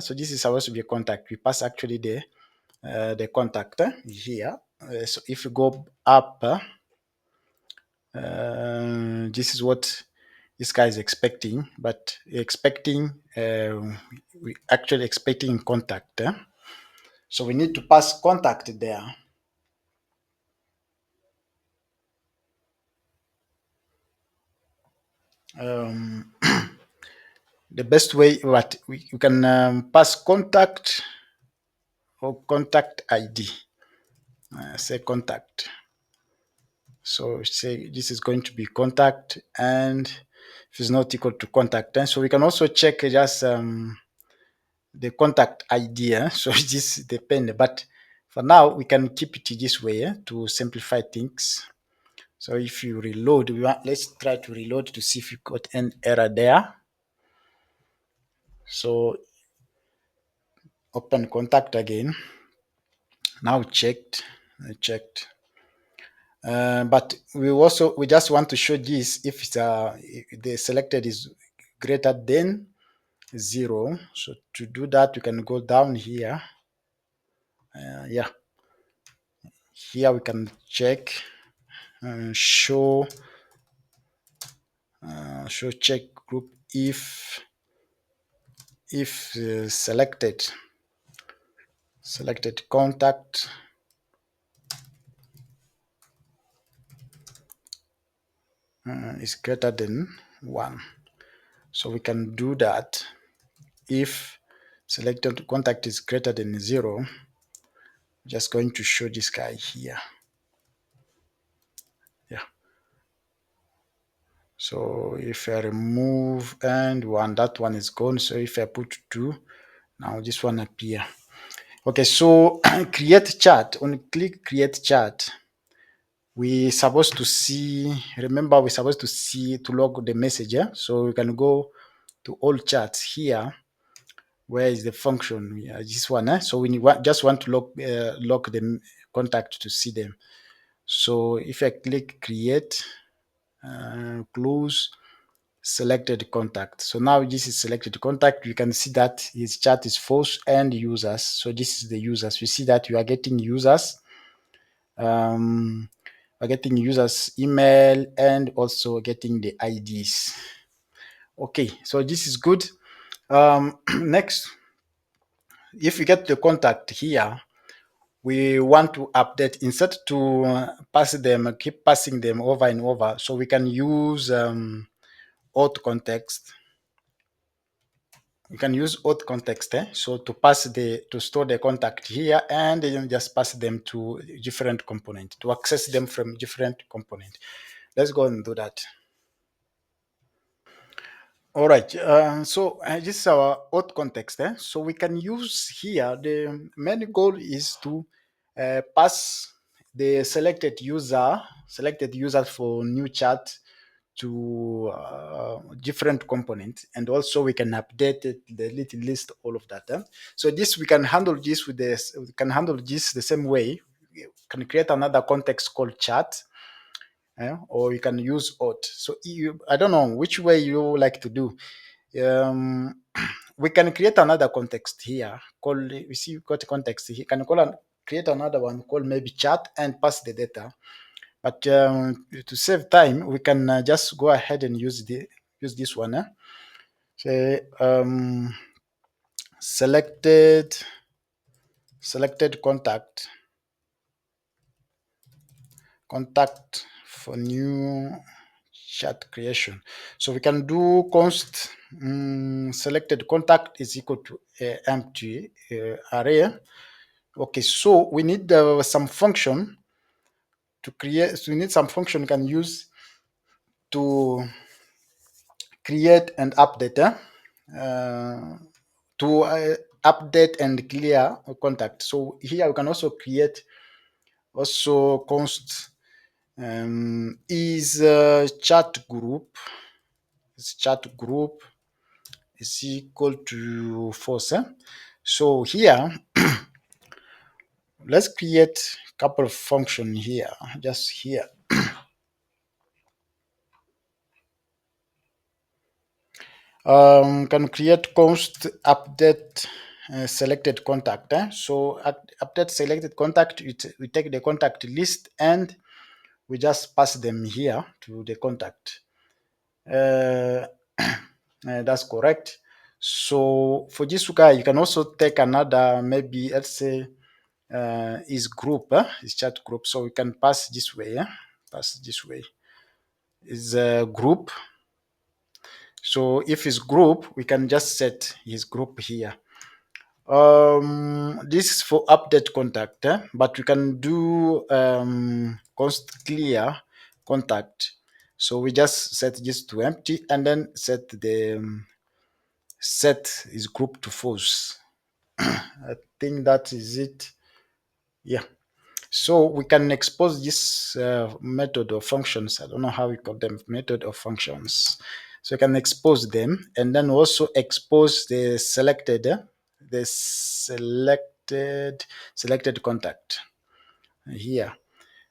So this is supposed to be a contact. We pass actually the contact here. So if you go up, this is what this guy is expecting, but we actually expecting contact. So we need to pass contact there. Um, the best way, what we can pass contact or contact ID. Say contact. So say this is going to be contact, and if it's not equal to contact, then so we can also check just the contact ID. So this depends, but for now we can keep it this way to simplify things. So if you reload, let's try to reload to see if you got an error there. So open contact again. Now checked. But we just want to show this if the selected is greater than 0. So to do that, we can go down here. Yeah, here we can check show check group if selected contact is greater than 1. So we can do that if selected contact is greater than 0. Just going to show this guy here. Yeah. So if I remove and 1, that one is gone. So if I put 2, now this one appear. Okay, so create chat. On click create chat, we supposed to see, remember we're supposed to see to log the message. So we can go to all chats here. Where is the function? Yeah, this one. So we just want to log the contact to see them. So if I click create, close, selected contact. So now this is selected contact. You can see that his chat is false and users. So this is the users. We see that you are getting users. We're getting users email and also getting the IDs. Okay, so this is good. Next, if we get the contact here, we want to update instead to keep passing them over and over. So we can use auth context. You can use auth context, so to store the contact here, and then just pass them to different component to access them from different component. Let's go and do that. All right. This is our auth context. So we can use here. The main goal is to pass the selected user for new chat to different components, and also we can update it, the little list, all of that. So this we can handle this with this. We can handle this the same way. We can create another context called chat, or you can use auth. So I don't know which way you like to do. Um, we can create another context here called, we see you've got context here. Can create another one called maybe chat and pass the data. But to save time, we can just go ahead and use this one. Say selected contact contact for new chat creation. So we can do const selected contact is equal to empty array. Okay, so we need some function to create. So we need some function we can use to create and update. To update and clear a contact. So here we can also create also const is chat group is equal to false. So here let's create a couple of function here, just here. Can create const update selected contact. So update selected contact, we take the contact list and we just pass them here to the contact. That's correct. So for this guy, you can also take another, maybe let's say is group, is chat group. So we can pass this way, pass this way. Is a group. So if it's group, we can just set his group here. This is for update contact, but we can do const clear contact. So we just set this to empty and then set the set is group to false. I think that is it. Yeah. So we can expose this method or functions. I don't know how we call them, method or functions. So you can expose them and then also expose the selected, selected contact here.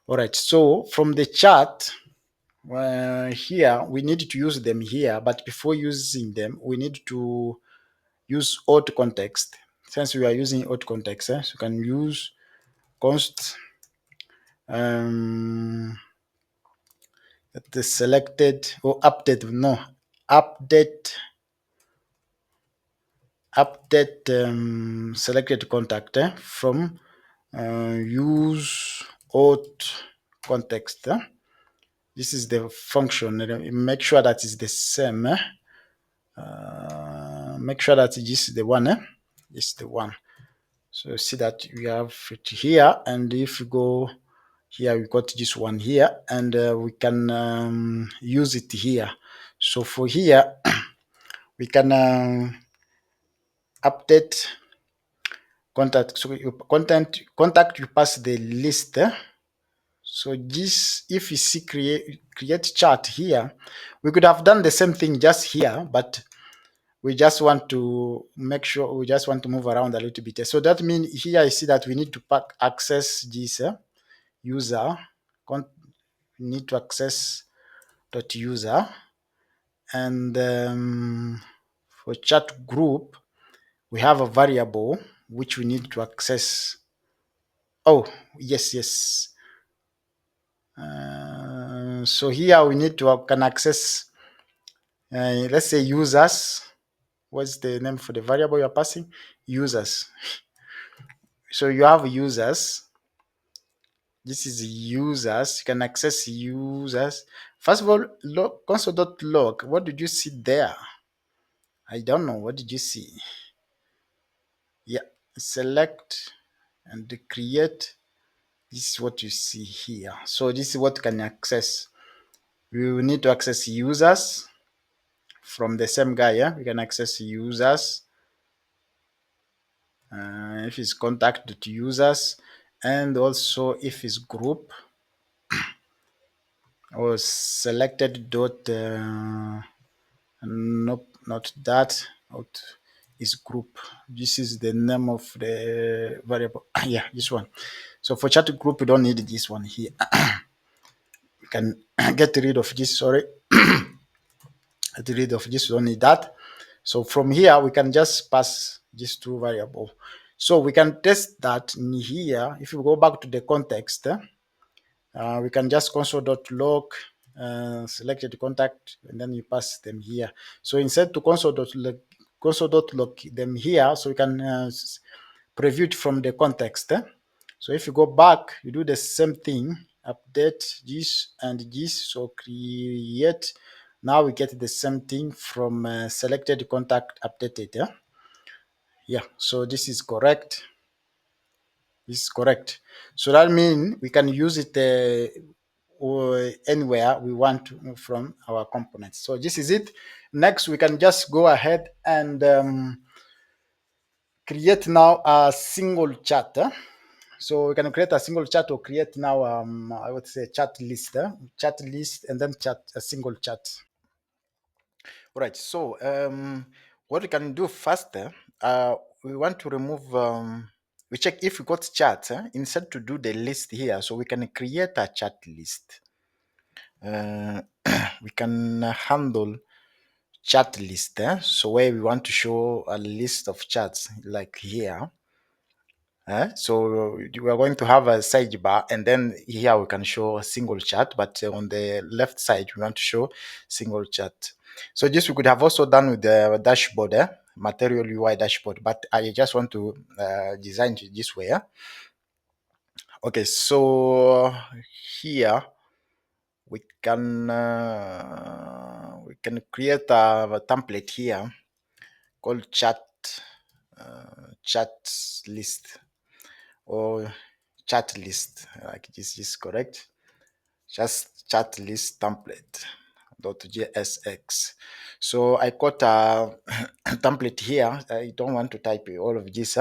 All right. So from the chart here, we need to use them here, but before using them, we need to use auth context. Since we are using auth context, so you can use const the selected or update, no, update selected contact from use auth context. This is the function. Make sure that is the same. Make sure that this is the one. This is the one. So see that we have it here, and if you go here, we got this one here, and we can use it here. So for here, we can update contact. So you contact, you pass the list. So this, if you see create chart here, we could have done the same thing just here, but we just want to make sure, we just want to move around a little bit. So that means here I see that we need to access this user. We need to access dot user, and for chat group we have a variable which we need to access. Oh yes. So here we need to can access let's say users. What's the name for the variable you're passing? Users. So you have users. This is users. You can access users. First of all, console.log. What did you see there? I don't know. What did you see? Yeah, select and create. This is what you see here. So this is what can access. We will need to access users from the same guy. Yeah, we can access users. If it's contact users, and also if it's group or selected dot. Nope, not that. Out is group. This is the name of the variable. Yeah, this one. So for chat group, we don't need this one here. We can get rid of this. Sorry, get rid of this. We don't need that. So from here, we can just pass these two variable. So we can test that in here. If you go back to the context, we can just console.log selected contact, and then you pass them here. So instead to console.log them here, so we can preview it from the context. So if you go back, you do the same thing. update this and this. So create. Now we get the same thing from selected contact updated. Yeah, so this is correct. This is correct. So that means we can use it or anywhere we want to from our components. So this is it. Next, we can just go ahead and create now a single chat. So we can create a single chat or create now I would say chat list and then chat a single chat. All right. So what we can do faster, we want to remove. We check if we got chat instead to do the list here. So we can create a chat list. Uh, we can handle chat list. So where we want to show a list of chats like here. So we are going to have a sidebar, and then here we can show a single chat, but on the left side we want to show single chat. So this we could have also done with the dashboard, material UI dashboard, but I just want to design it this way. Okay, so here we can create a template here called chat list or chat list, like this is correct. Just chat list template .jsx. So I got a template here. I don't want to type all of this.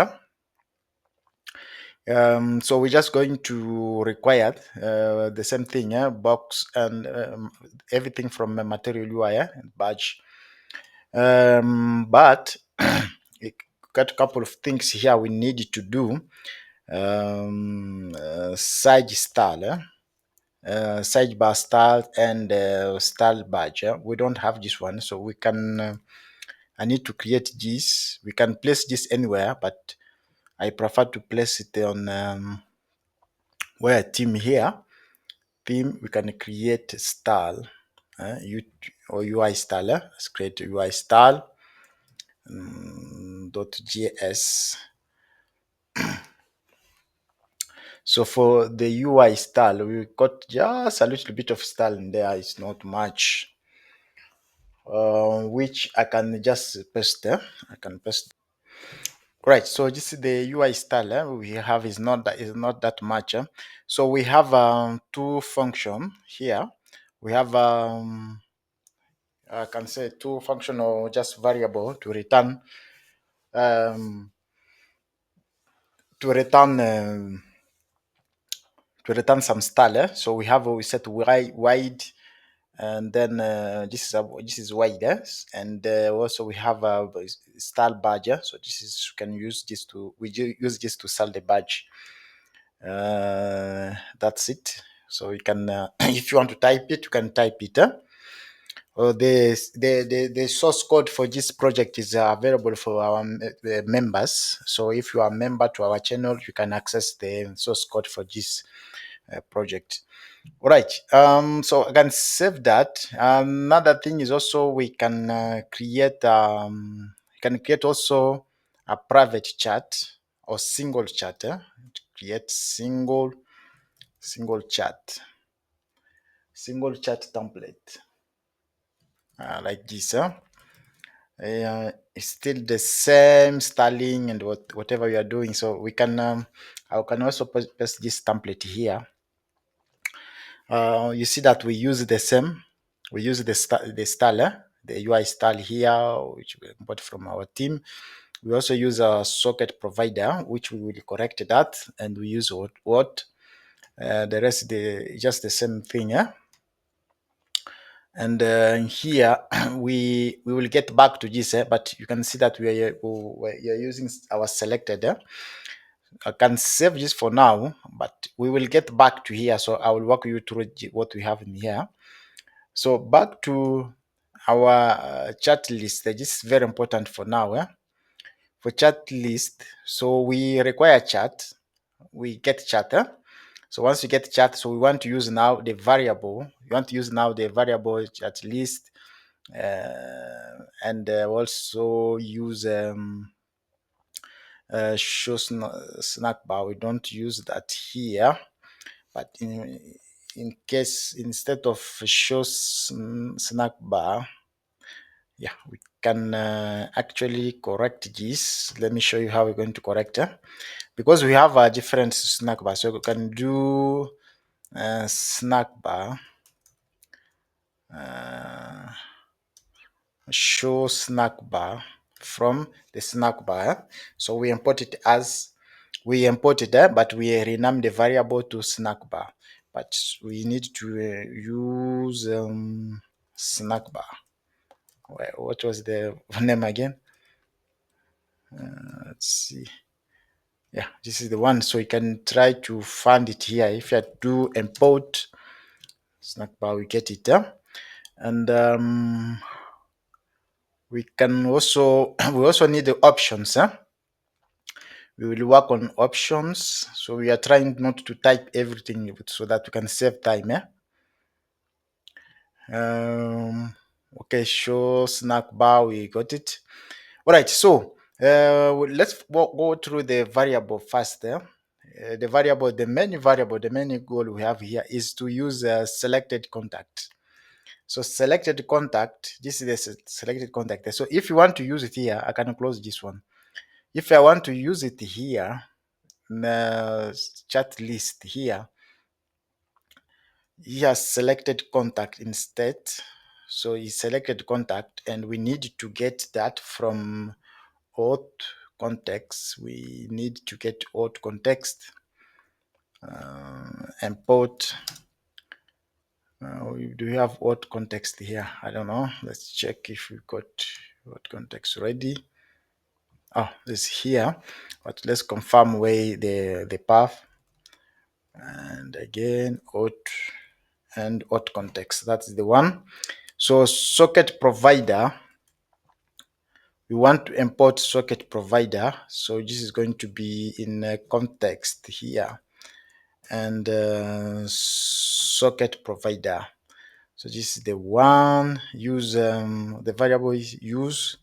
So we're just going to require the same thing, box and everything from a material UI and badge. But we got a couple of things here we need to do. Side style, sidebar style, and style badge. We don't have this one, so we can. I need to create this. We can place this anywhere, but I prefer to place it on where theme here. Theme, we can create style, or UI style. Let's create UI style. .js. So for the UI style, we got just a little bit of style in there. It's not much, which I can just paste there. I can paste. Right. So this is the UI style we have is not that much. So we have two function here. We have I can say two function or just variable to return um, to return um, to return some style. So we set wide, and then this is wide, and also we have a style badge. So this is we can use this to use this to sell the badge. That's it. So you can if you want to type it, you can type it. Or the source code for this project is available for our members. So if you are a member to our channel, you can access the source code for this project. All right. So I can save that. Another thing is also we can create also a private chat or single chat. Create single chat template like this. It's still the same styling and whatever you are doing. So we can I can also paste this template here. You see that we use the same. We use the style, the UI style here, which we import from our team. We also use a socket provider, which we will correct that, and we use what the rest just the same thing. And here we will get back to this, but you can see that we are using our selected. I can save this for now, but we will get back to here. So I will walk you through what we have in here. So back to our chat list. This is very important for now. For chat list, so we require chat. We get chat. So once you get chat, so we want to use now the variable. You want to use now the variable chat list, and also use show snack bar. We don't use that here, but in case instead of show snack bar, yeah, we can actually correct this. Let me show you how we're going to correct it. Because we have a different snack bar, so we can do snack bar show snack bar from the snack bar. So we import it but we rename the variable to snack bar. But we need to use snack bar. What was the name again? Let's see. Yeah, this is the one. So you can try to find it here. If you do import snack bar, we get it. And we can also we also need the options. We will work on options. So we are trying not to type everything so that we can save time. Okay, show snack bar, we got it. All right, so let's go through the variable first. The main goal we have here is to use selected contact. So selected contact, this is the selected contact. So if you want to use it here, I can close this one. If I want to use it here, the chat list here, he has selected contact instead. So he selected contact, and we need to get that from auth context. We need to get auth context, import. Do we have auth context here? I don't know. Let's check if we got auth context ready. Oh, it's here. But let's confirm where the path. And again, auth and auth context. That's the one. So socket provider, we want to import socket provider. So this is going to be in a context here, and socket provider. So this is the one. Use the variable is use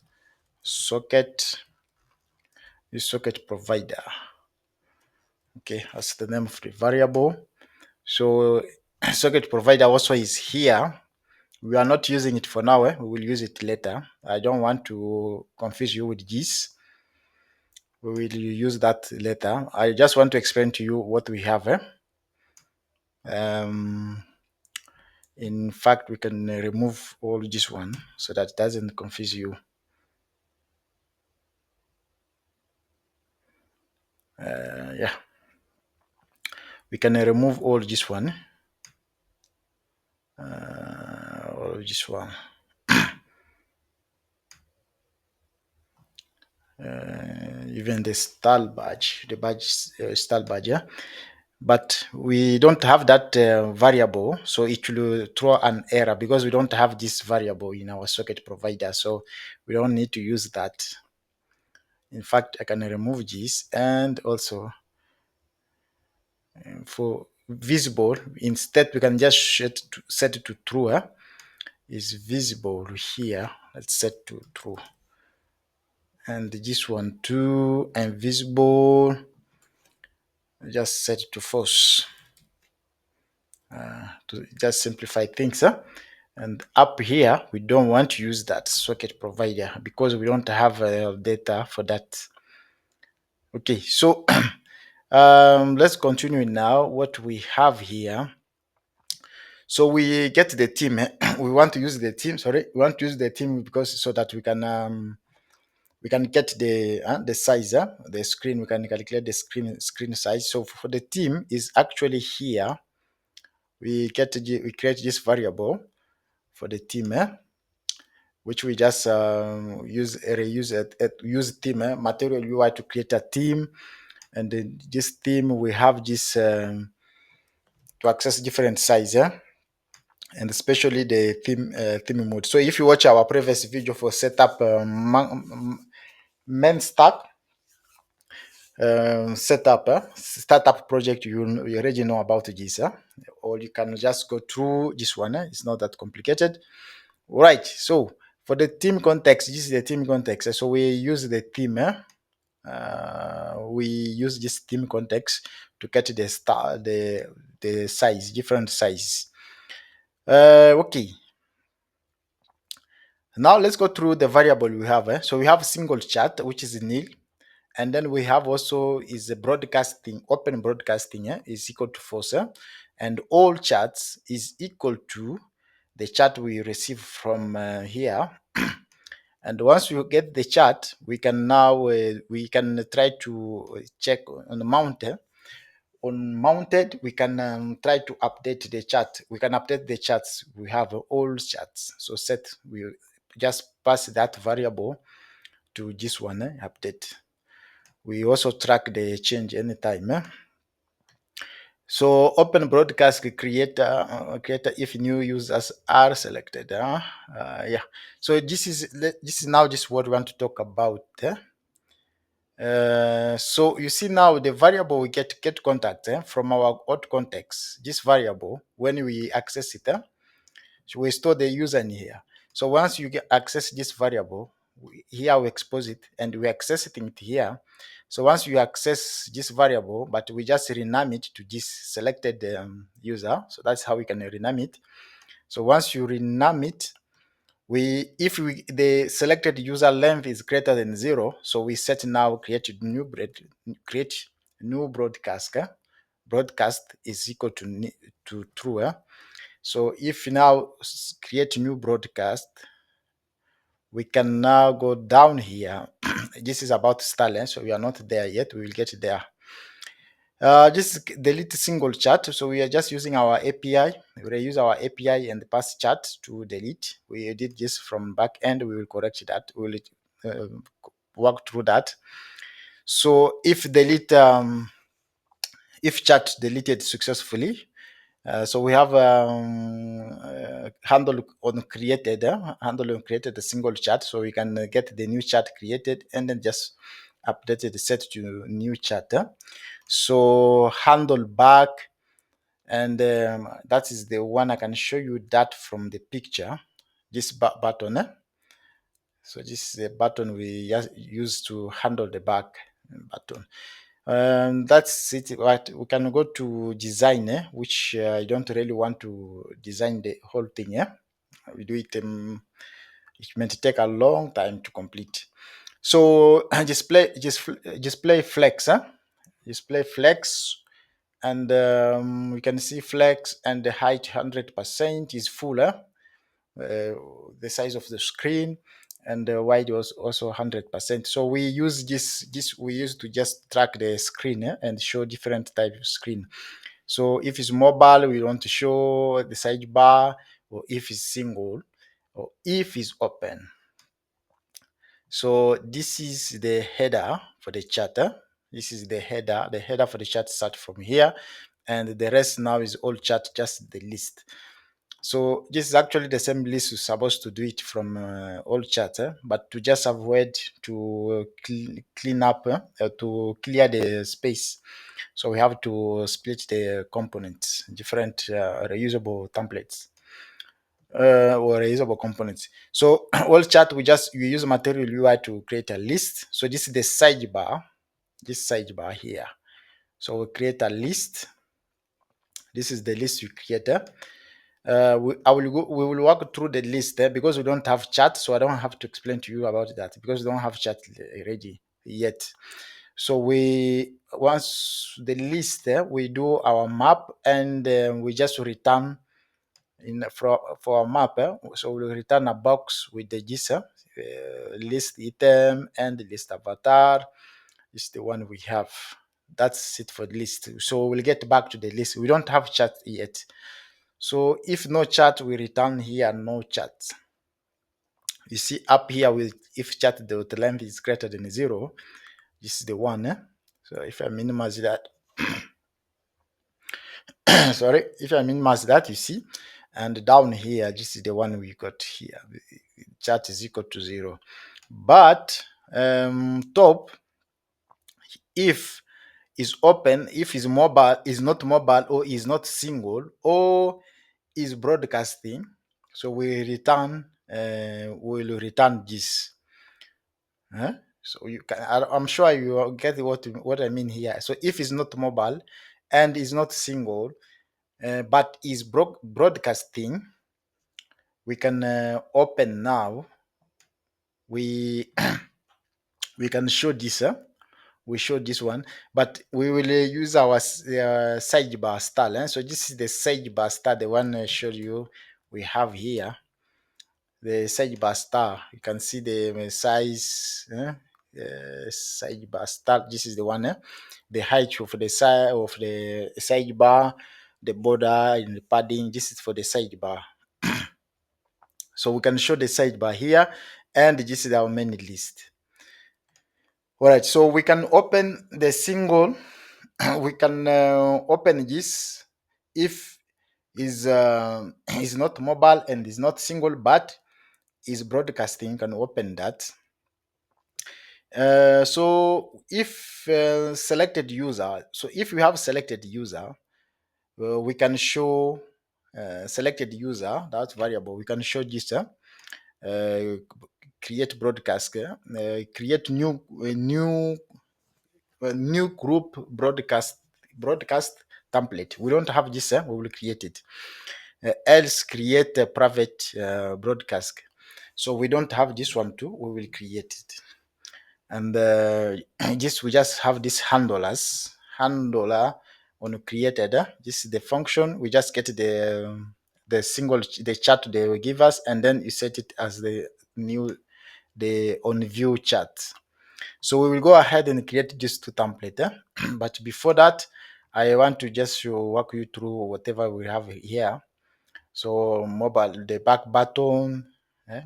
socket provider. Okay, that's the name of the variable. So socket provider also is here. We are not using it for now. We will use it later. I don't want to confuse you with this. We will use that later. I just want to explain to you what we have. In fact, we can remove all this one so that it doesn't confuse you. Yeah, we can remove all this one. All this one. Even the style badge, style badge, yeah. But we don't have that variable, so it will throw an error because we don't have this variable in our socket provider, so we don't need to use that. In fact, I can remove this, and also for visible, instead we can just set it to true. Is visible here. Let's set to true. And this one too, invisible, just set it to false. To just simplify things. And up here, we don't want to use that socket provider because we don't have data for that. Okay, so let's continue now. What we have here. So we get the theme. We want to use the theme. Sorry, we want to use the theme because so that we can get the size, the screen. We can calculate the screen size. So for the theme is actually here. We create this variable for the theme, which we just use theme material UI to create a theme, and then this theme we have this to access different size, and especially the theme mode. So if you watch our previous video for setup MERN Stack startup project, you already know about this, or you can just go through this one. It's not that complicated. Right, so for the theme context, this is the theme context. So we use the theme we use this theme context to get the size, different size. Okay. Now let's go through the variable we have. So we have single chat, which is nil. And then we have also is a broadcasting, open broadcasting is equal to false. And all chats is equal to the chat we receive from here. And once we get the chat, we can now we can try to check on the mountain. On mounted, we can try to update the chat. We can update the chats. We have all chats. So set, we just pass that variable to this one, update. We also track the change anytime. So open broadcast creator if new users are selected. Yeah. So this is now just what we want to talk about. So you see now the variable we get contact from our auth context. This variable, when we access it, so we store the user in here. So once you get access this variable, here we expose it and we accessing it here. So once you access this variable, but we just rename it to this selected user. So that's how we can rename it. So once you rename it, if the selected user length is greater than 0, so we set now create new broadcast. Broadcast is equal to true. So if you now create new broadcast, we can now go down here. This is about Starlens, so we are not there yet. We will get there. Just delete single chat. So we are just using our API. We use our API and pass chat to delete. We did this from backend. We will correct that. We will work through that. So if chat deleted successfully, so we have handle on created a single chat, so we can get the new chat created and then just update it, set to new chat. So handle back, and that is the one I can show you that from the picture. This button. So this is a button we use to handle the back button. That's it. Right. We can go to design, which I don't really want to design the whole thing. We do it. It may take a long time to complete. So display flex. Display flex, and we can see flex and the height 100% is full. The size of the screen, and the wide was also 100%. So we use this we use to just track the screen and show different type of screen. So if it's mobile, we want to show the sidebar, or if it's single, or if it's open. So this is the header for the chat. This is the header. The header for the chat start from here, and the rest now is all chat, just the list. So this is actually the same list you're supposed to do it from all chat, but to just avoid to clean up, to clear the space. So we have to split the components, different reusable templates or reusable components. So all chat, we use material UI to create a list. So this is the sidebar, this sidebar here. So we create a list. This is the list we create. We will walk through the list because we don't have chat, so I don't have to explain to you about that because we don't have chat ready yet. So once the list, we do our map, and we just return for our map. So we'll return a box with the gist, list item and the list avatar. This is the one we have. That's it for the list. So we'll get back to the list. We don't have chat yet. So if no chat, we return here no chat. You see up here with if chat the length is greater than 0, this is the one. So if I minimize that, sorry, if I minimize that, you see, and down here, this is the one we got here. Chat is equal to 0. But top, if is open, if is mobile, is not mobile, or is not single, or is broadcasting, so we return, we'll return this. So you can, I'm sure you get what I mean here. So if it's not mobile and is not single, but is broadcasting, we can open now. We we can show this. We showed this one, but we will use our sidebar style. So this is the sidebar style, the one I showed you. We have here the sidebar star. You can see the size. Sidebar star. This is the one. The height of the side of the sidebar, the border and the padding. This is for the sidebar. So we can show the sidebar here, and this is our main list. All right, so we can open the single. We can open this if is not mobile and is not single, but is broadcasting. You can open that. So if selected user, so if we have selected user, we can show selected user, that variable. We can show this. Create broadcast, create new group broadcast template. We don't have this, we will create it. Else create a private broadcast. So we don't have this one too, we will create it. And this, we just have this handler on created. This is the function. We just get the chat they will give us, and then you set it as the on view chat. So we will go ahead and create these two templates. But before that, I want to just walk you through whatever we have here. So mobile, the back button,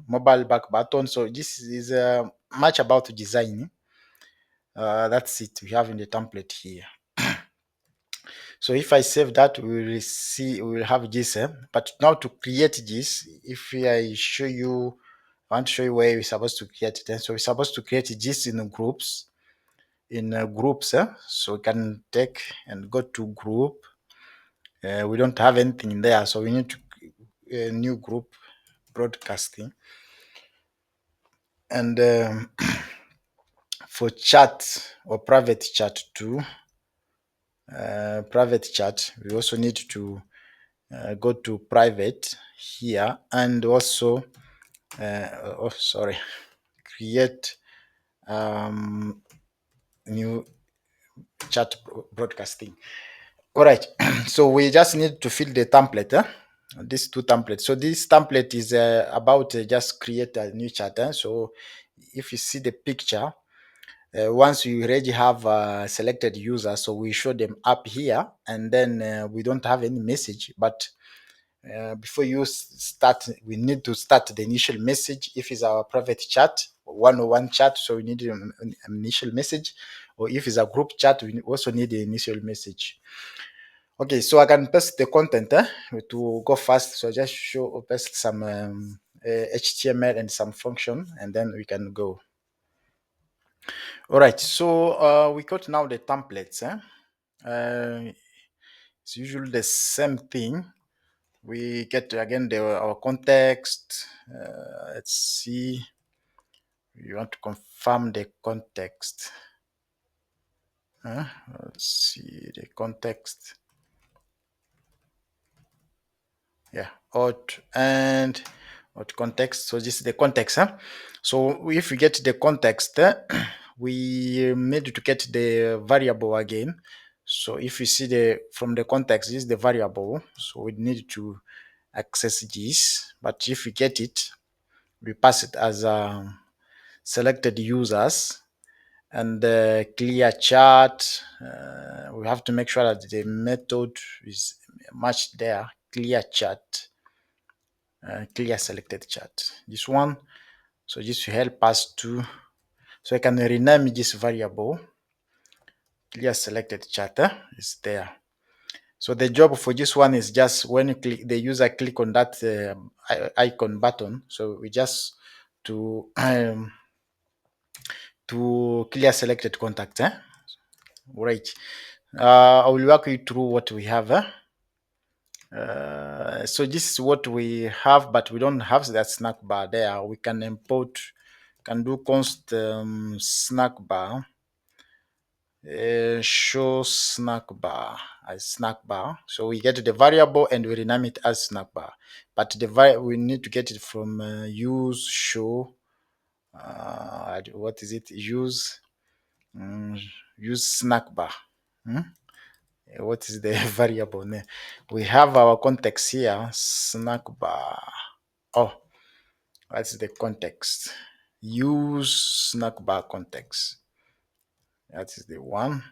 mobile back button. So this is much about design. That's it. We have in the template here. So if I save that, we will see, we will have this. But now to create this, if I show you, I want to show you where we're supposed to create it. So we're supposed to create this in groups. So we can take and go to group. We don't have anything in there, so we need to new group broadcasting. And for chat or private chat too, private chat, we also need to go to private here, and also create new chat broadcasting. All right. So we just need to fill the template. These two templates. So this template is about just create a new chat. So if you see the picture, once you already have selected user, so we show them up here, and then we don't have any message. But before you start, we need to start the initial message. If it's our private chat, one-on-one chat, so we need an initial message. Or if it's a group chat, we also need the initial message. Okay, so I can paste the content to go fast. So just paste some HTML and some function, and then we can go. All right, so we got now the templates. It's usually the same thing. We get again our context. Let's see. We want to confirm the context. Let's see the context. Yeah, out and out context. So this is the context. So if we get the context, we need to get the variable again. So if you see from the context, this is the variable. So we need to access this. But if we get it, we pass it as selected users and clear chat. We have to make sure that the method is matched there. Clear chat. Clear selected chat. This one. So this will help us to. So I can rename this variable. Clear selected chat is there. So the job for this one is just when you the user click on that icon button. So we just to clear selected contact. Right. I will walk you through what we have. So this is what we have, but we don't have that snack bar there. We can import can do const snack bar, show snack bar as snack bar. So we get the variable and we rename it as snack bar. But the we need to get it from use show. What is it? Use snack bar. What is the variable name? We have our context here, snack bar. Oh, that's the context. Use snack bar context. That is the one.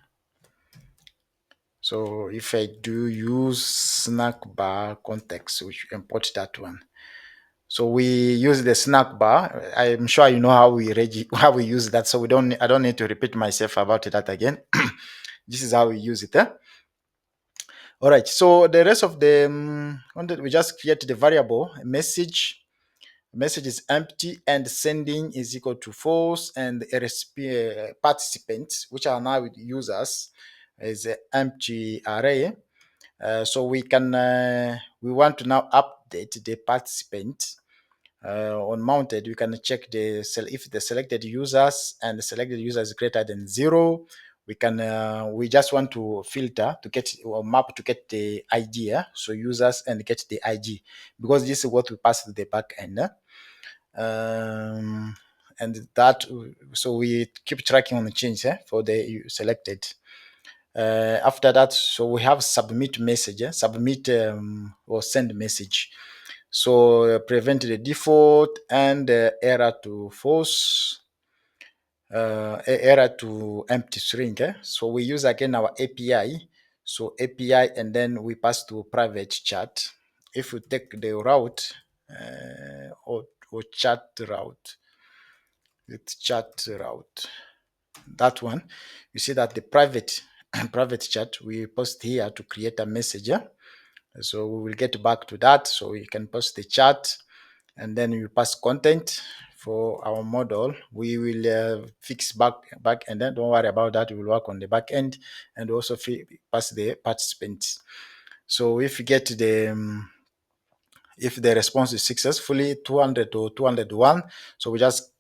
So if I do use snack bar context, we should import that one. So we use the snack bar. I'm sure you know how we use that. So I don't need to repeat myself about that again. This is how we use it. All right. So the rest of the content, we just create the variable message. Message is empty and sending is equal to false, and participants, which are now users, is an empty array. So we want to now update the participant. On mounted, we can check if the selected users and the selected user is greater than 0. We just want to filter to get or map to get the ID. So users and get the ID, because this is what we pass to the backend. And that, so we keep tracking on the change for the selected. After that, so we have submit message, submit or send message. So prevent the default and error to false, error to empty string. So we use again our API. So API, and then we pass to private chat. If we take the route or chat route, it's chat route. That one, you see that the private private chat we post here to create a message. So we will get back to that. So you can post the chat, and then you pass content for our model. We will fix back, and then don't worry about that. We will work on the back end and also pass the participants. So if you get if the response is successfully 200 to 201, so we just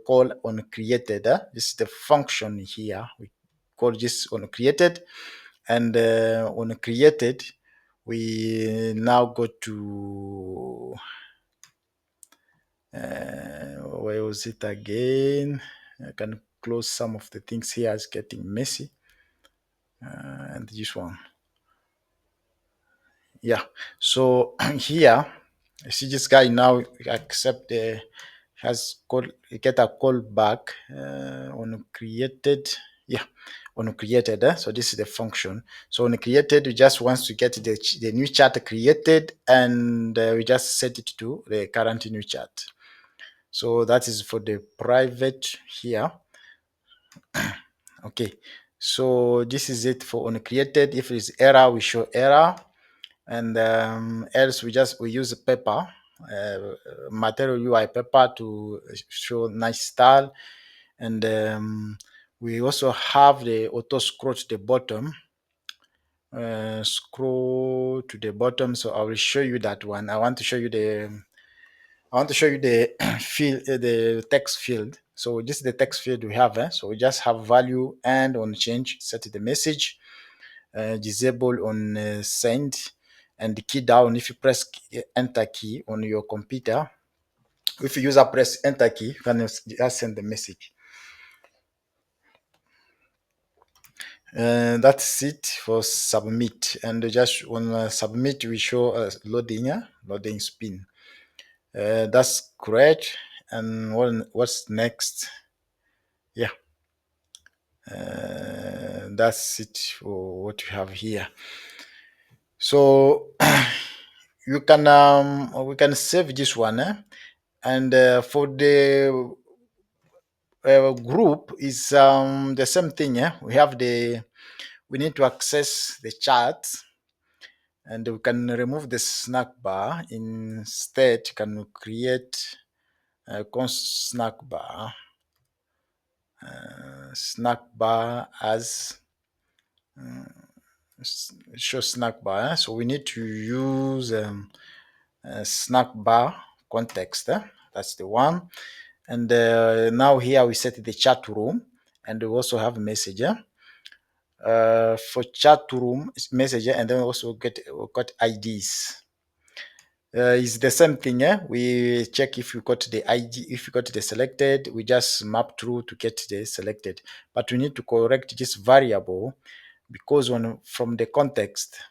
call on created. This is the function here. We call this on created, and on created, we now go to where was it again? I can close some of the things here. It's getting messy. And this one. Yeah. So here, you see this guy now accept has called get a call back on created. Yeah, on created. So this is the function. So on created, we just wants to get the new chat created, and we just set it to the current new chat. So that is for the private here. Okay, so this is it for uncreated. If it's error, we show error, and else we use paper, material UI paper to show nice style, and we also have the auto scroll to the bottom. Scroll to the bottom, so I will show you that one. I want to show you the field, the text field. So this is the text field we have. So we just have value and on change, set the message, disable on send, and the key down. If you press enter key on your computer, if you use a press enter key, you can just send the message. That's it for submit. And just on submit, we show loading spin. That's great. And what's next? Yeah, that's it for what you have here. So you can we can save this one, and for the group is the same thing. We need to access the chat, and we can remove the snack bar. Instead, you can create a const snack bar as show snack bar. So we need to use snack bar context. That's the one. And now here we set the chat room, and we also have messenger. For chat room messenger, and then also we got IDs. It's the same thing. We check if you got the ID, if you got the selected, we just map through to get the selected. But we need to correct this variable because from the context,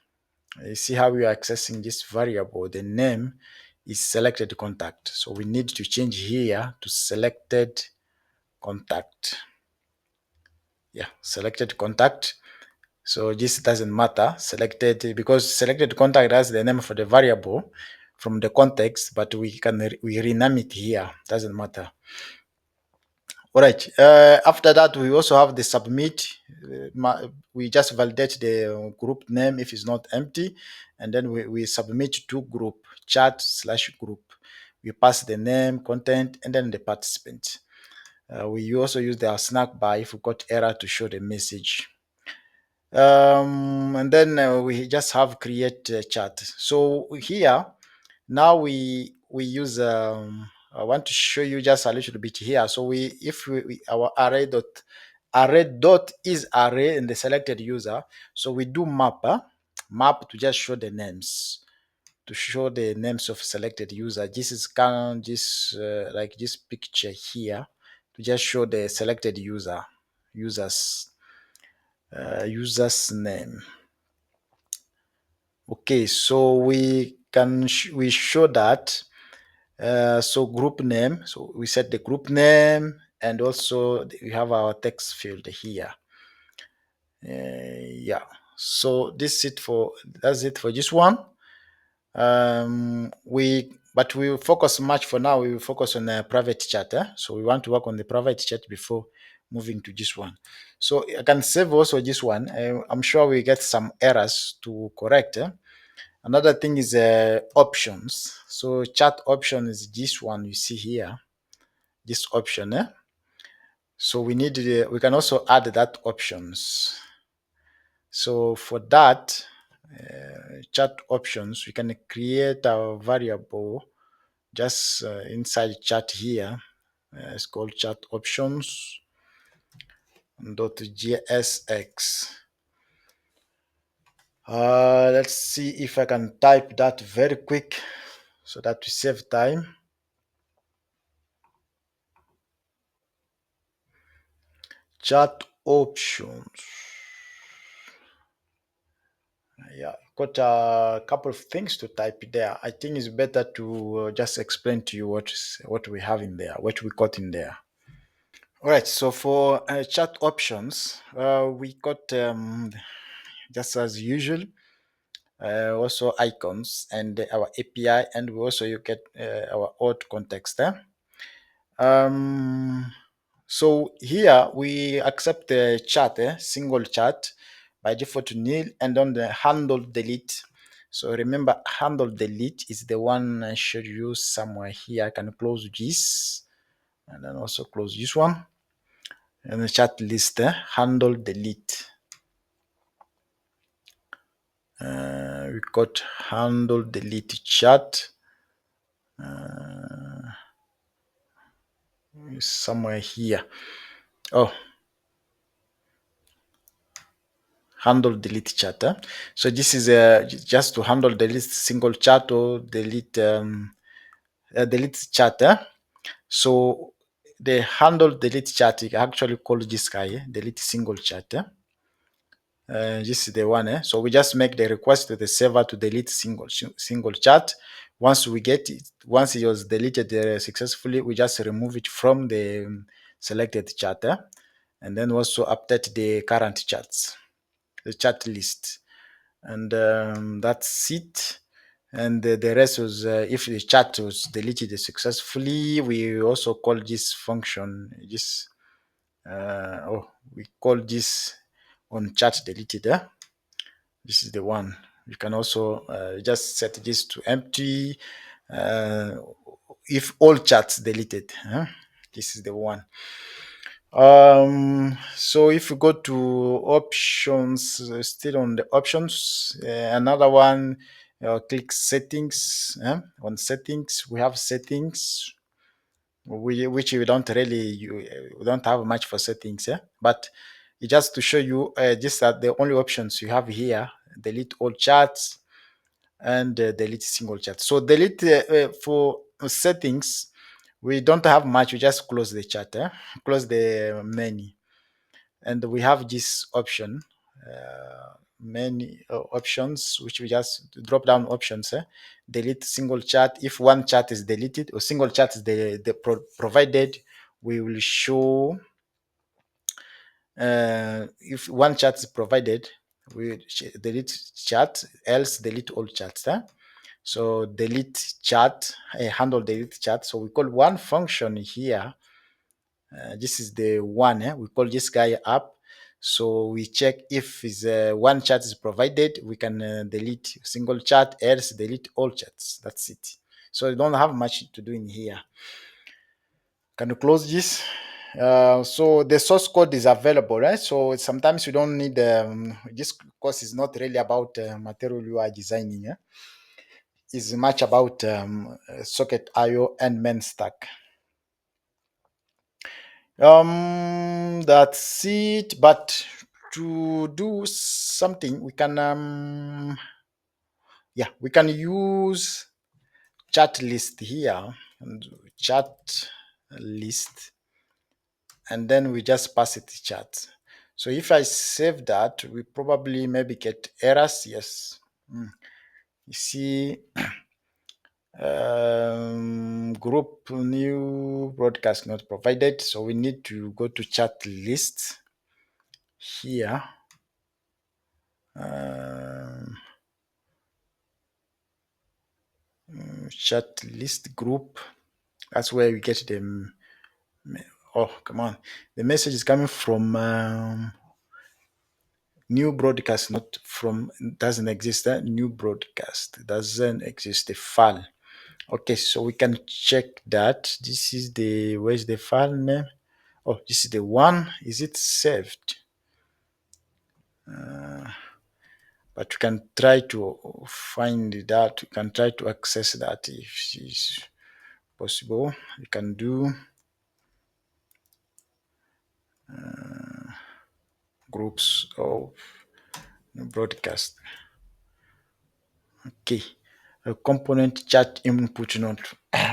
you see how we are accessing this variable, the name is selected contact. So we need to change here to selected contact. Yeah, selected contact. So this doesn't matter, selected, because selected contact has the name for the variable from the context, but we rename it here, doesn't matter. All right, after that, we also have the submit. We just validate the group name if it's not empty, and then we submit to group, chat/group. We pass the name, content, and then the participant. We also use the snack bar if we got error to show the message. And then we just have create chat. So here now we use I want to show you just a little bit here. So we our array dot is array in the selected user. So we do map to just show the names, to show the names of selected user. This is kind of this like this picture here, to just show the selected user's name. Okay, so we show that. So group name. So we set the group name, and also we have our text field here. Yeah. So that's it for this one. But we will focus much for now. We will focus on a private chat. So we want to work on the private chat before moving to this one. So I can save also this one. I'm sure we get some errors to correct. Another thing is options. So chat option is this one you see here, this option. So we can also add that options. So for that, chat options, we can create a variable just inside chat here. It's called chat options .jsx. Let's see if I can type that very quick so that we save time. Chat options. Yeah, got a couple of things to type there. I think it's better to just explain to you what we have in there, what we got in there. All right, so for chat options, we got just as usual, also icons and our API, and we also you get our auth context. So here we accept the chat, single chat by default to nil, and on the handle delete. So remember, handle delete is the one I should use somewhere here. I can close this and then also close this one. And the chat list, handle delete. We got handle delete chat. Somewhere here. Oh, handle delete chat. So this is just to handle delete single chat or delete chat. So the handle delete chat, you actually call this guy delete single chat. This is the one. So we just make the request to the server to delete single chat. Once we get it, once it was deleted successfully, we just remove it from the selected chat, and then also update the current chats, the chat list, and that's it. And the rest was if the chat was deleted successfully, we also call this function we call this on chat deleted. This is the one. You can also just set this to empty uh, if all chats deleted. This is the one. So if you go to options, still on the options, another one, click settings. On settings, we have settings. which we don't really we don't have much for settings, yeah. But it just to show you just that the only options you have here: delete all chats and delete single chat. So delete for settings, we don't have much. We just close the chat, close the menu, and we have this option. Many options which we just drop down options, delete single chat. If one chat is deleted or single chat is provided, we will show if one chat is provided, we delete chat, else delete all chats. So delete chat, handle delete chat. So we call one function here. This is the one. We call this guy up. So we check if is one chat is provided, we can delete single chat, else delete all chats. That's it. So you don't have much to do in here. Can you close this? So the source code is available, right? So sometimes you don't need this course is not really about material UI designing. It's much about socket IO and MERN stack. That's it. But to do something, we can we can use chat list here and chat list, and then we just pass it to chat. So if I save that, we probably maybe get errors. Yes. You see, group new broadcast not provided. So we need to go to chat list here. Chat list group. That's where we get them. Oh, come on. The message is coming from new broadcast, not from, doesn't exist. New broadcast doesn't exist. The file. Okay, so we can check that. This is the, where's the file name? Oh, this is the one. Is it saved? But we can try to find that. We can try to access that if it's possible. We can do groups of broadcast. Okay. A component chat input not.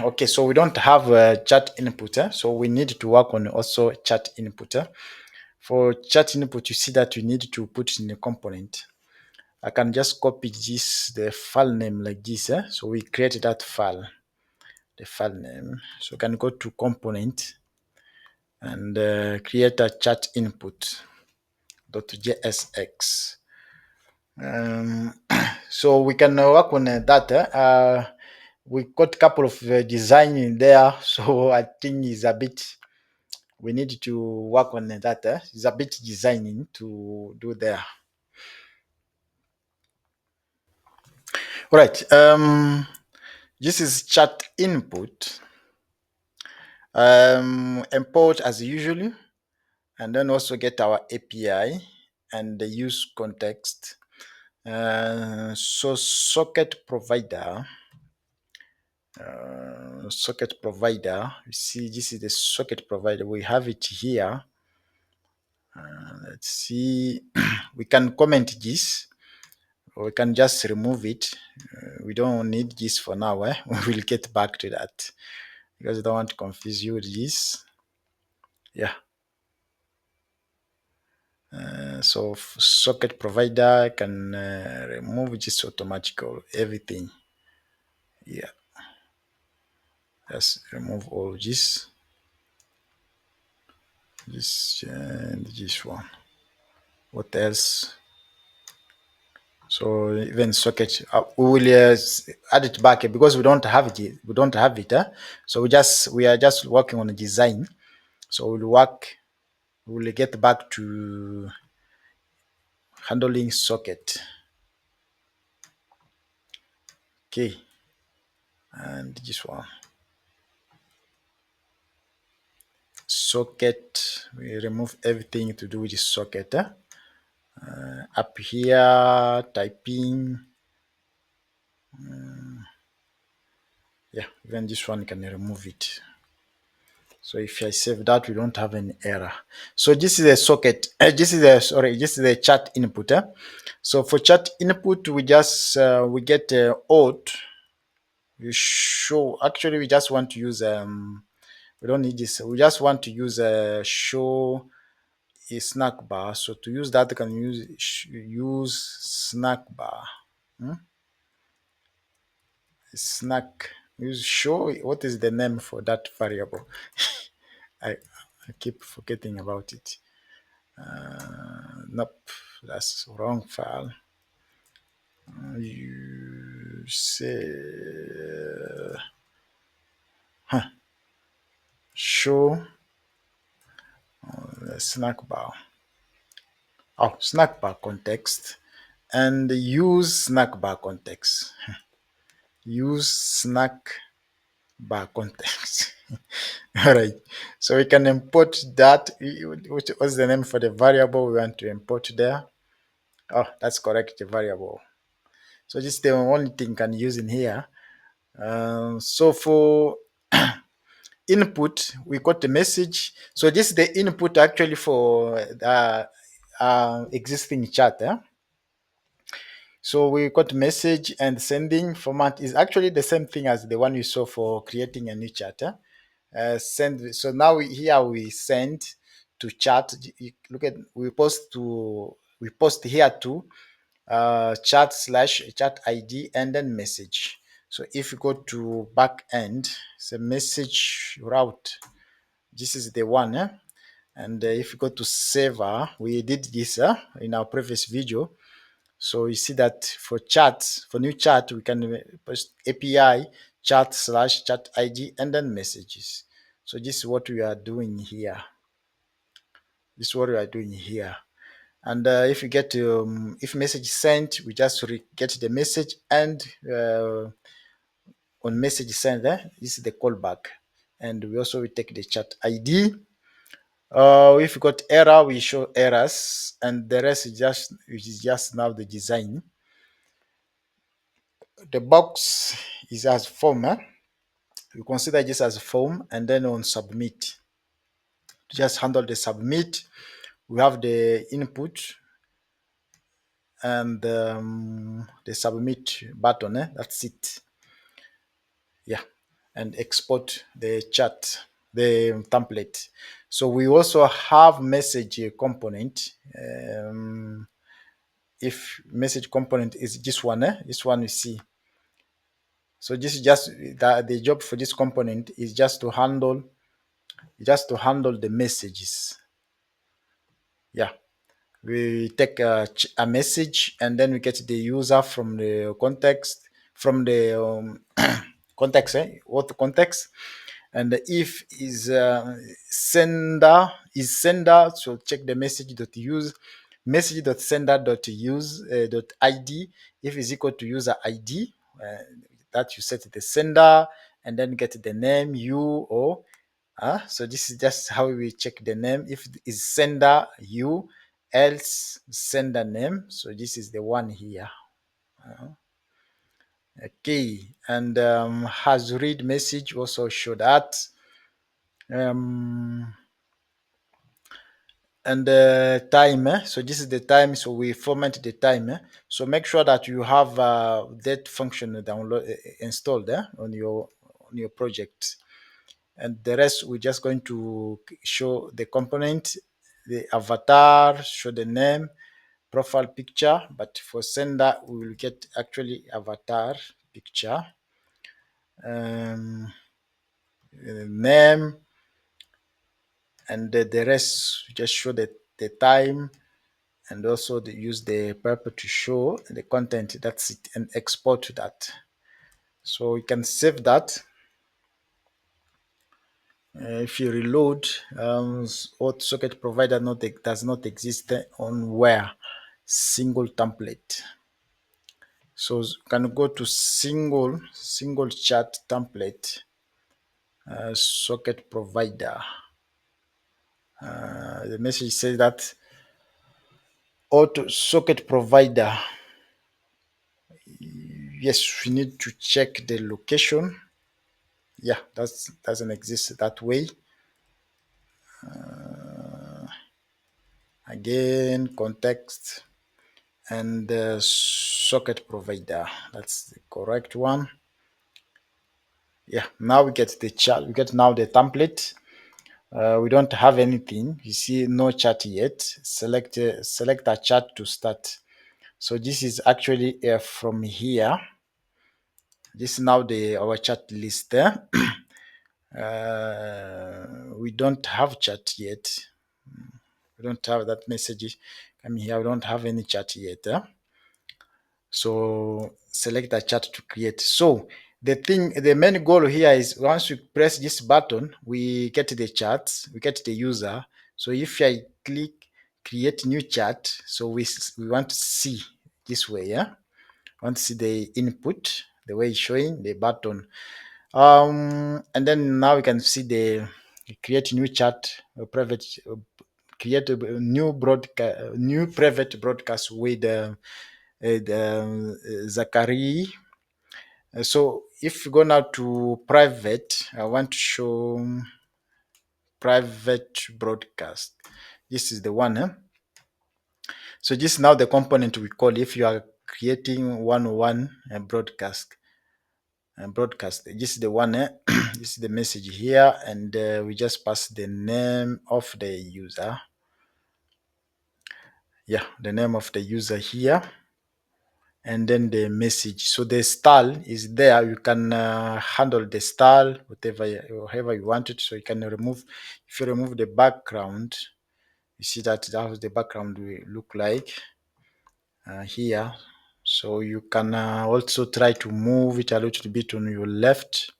Okay, so we don't have a chat input, so we need to work on also chat input. For chat input, you see that you need to put in a component. I can just copy this, the file name like this. So we create that file, the file name. So we can go to component and create a chat input.jsx. So we can work on that. We got a couple of design in there, so I think it's a bit. We need to work on that. It's a bit designing to do there. All right. This is chat input. Import as usual, and then also get our API and the use context. So socket provider. Socket provider. You see, this is the socket provider. We have it here. Let's see. We can comment this, or we can just remove it. We don't need this for now. We will get back to that because I don't want to confuse you with this. Yeah. So socket provider can remove this automatically, everything. Yeah. Just remove all this. This and this one. What else? So even socket, we will add it back because we don't have it. We don't have it. So we are just working on the design. So we'll work. We'll get back to handling socket. Okay, and this one. Socket. We remove everything to do with the socket. Up here, typing. Yeah, even this one can remove it. So if I save that, we don't have any error. So this is a socket. This is a chat input. So for chat input, we just we get auth. We show. Actually, we just want to use we don't need this. We just want to use show a snack bar. So to use that, you can use snack bar. Hmm? Snack. Use show. What is the name for that variable? I keep forgetting about it. Nope, that's wrong file. You say show snack bar. Oh, snack bar context and use snack bar context. Use snack bar context. All right. So we can import that. Which was the name for the variable we want to import there? Oh, that's correct. The variable. So this is the only thing you can use in here. So for input, we got the message. So this is the input actually for the existing chat. So we got message and sending format is actually the same thing as the one you saw for creating a new chat. Send. So now here we send to chat. Look at we post here to chat slash chat ID and then message. So if you go to backend, it's a message route. This is the one. And if you go to server, we did this in our previous video. So you see that for chats, for new chat, we can post API chat slash chat ID and then messages. So this is what we are doing here. This is what we are doing here. And if you get if message sent, we just get the message and on message sent, this is the callback. And we also will take the chat ID. If you got error, we show errors, and the rest is just now the design. The box is as form. You consider this as a form, and then on submit, just handle the submit. We have the input and the submit button. That's it. Yeah, and export the chat, the template. So we also have message component. If message component is this one, this one you see. So this is just the job for this component is just to handle the messages. Yeah, we take a message and then we get the user from the context, from the context, what context, and if is sender, so check the message.sender.use .id if is equal to user ID, that you set the sender and then get the name you or so this is just how we check the name. If it is sender you, else sender name. So this is the one here. Okay, and has read message also show that. And the time. So this is the time. So we format the time. So make sure that you have that function installed on your project. And the rest we're just going to show the component, the avatar, show the name, profile picture, but for sender we will get actually avatar picture, name, and the rest just show the time, and also use the purple to show the content. That's it, and export that. So we can save that. If you reload, what socket provider does not exist on where single template. So you can go to single chat template, socket provider. The message says that auto socket provider. Yes, we need to check the location. Yeah, that doesn't exist that way. again context and socket provider. That's the correct one. Yeah, now we get the chat. We get now the template. We don't have anything. You see, no chat yet. Select a chat to start. So this is actually from here. This is now the our chat list. We don't have chat yet. We don't have that message coming here. We don't have any chat yet. So select a chat to create. So the main goal here is once we press this button, we get the chat, we get the user. So if I click create new chat, so we want to see this way, yeah. Want to see the input, the way it's showing the button. And then now we can see the create new chat, private, create a new broadcast, new private broadcast with Zachary. So if you go now to private, I want to show private broadcast. This is the one. So this is now the component we call if you are creating one-on-one broadcast. Broadcast. This is the one. This is the message here, and we just pass the name of the user. Yeah, the name of the user here, and then the message. So the style is there. You can handle the style however you want it. So you can remove. If you remove the background, you see that how the background will look like here. So you can also try to move it a little bit on your left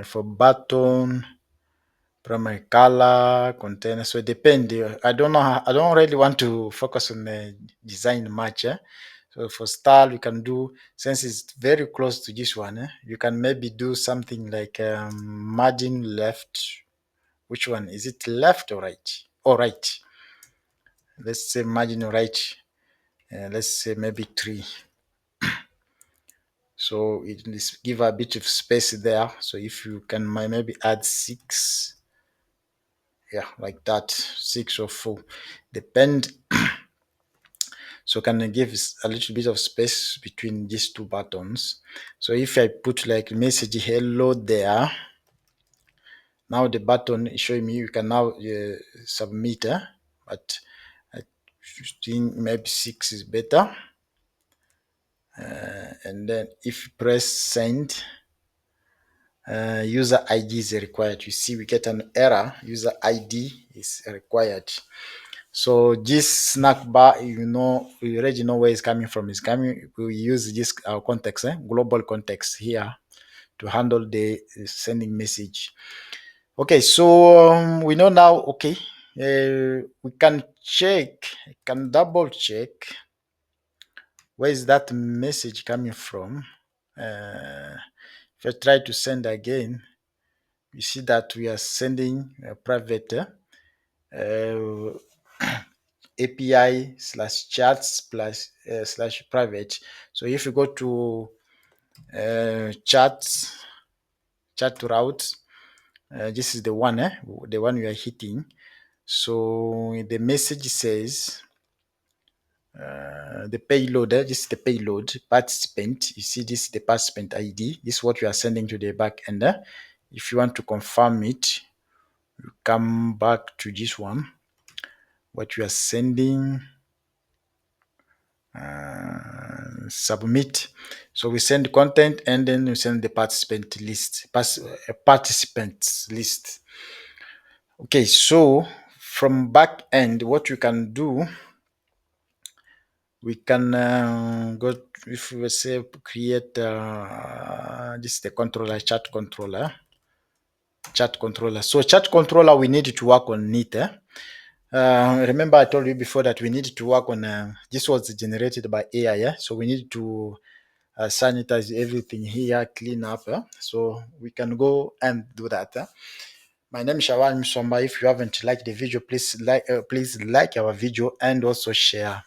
for button. Primary color, container. So it depends. I don't know. I don't really want to focus on the design much. So for style, you can do, since it's very close to this one, you can maybe do something like margin left. Which one? Is it left or right? Or right. Let's say margin right. Let's say maybe 3. So it is give a bit of space there. So if you can maybe add 6, yeah, like that, 6 or 4, depend. So can I give a little bit of space between these two buttons. So if I put like message hello there, now the button is showing me you can now submit, but I think maybe 6 is better. And then if you press send, user ID is required. You see we get an error, user ID is required. So this snack bar, we already know where it's coming from. It's coming. We use this context, global context here to handle the sending message. Okay, so we know now. Okay, we can double check where is that message coming from. If I try to send again, you see that we are sending a private. API / chats / private. So if you go to chat route, this is the one, the one we are hitting. So the message says the payload. This is the payload participant. You see, this is the participant ID. This is what we are sending to the back end. If you want to confirm it, you come back to this one. What you are sending. Submit. So we send content and then we send the participants list. Okay, so from back end, what you can do, we can go, if we say create this is the controller, chat controller. So chat controller, we need to work on it. Remember I told you before that we need to work on this was generated by AI, so we need to sanitize everything here, clean up. So we can go and do that. My name is Shawal Msomba. If you haven't liked the video, please like our video and also share.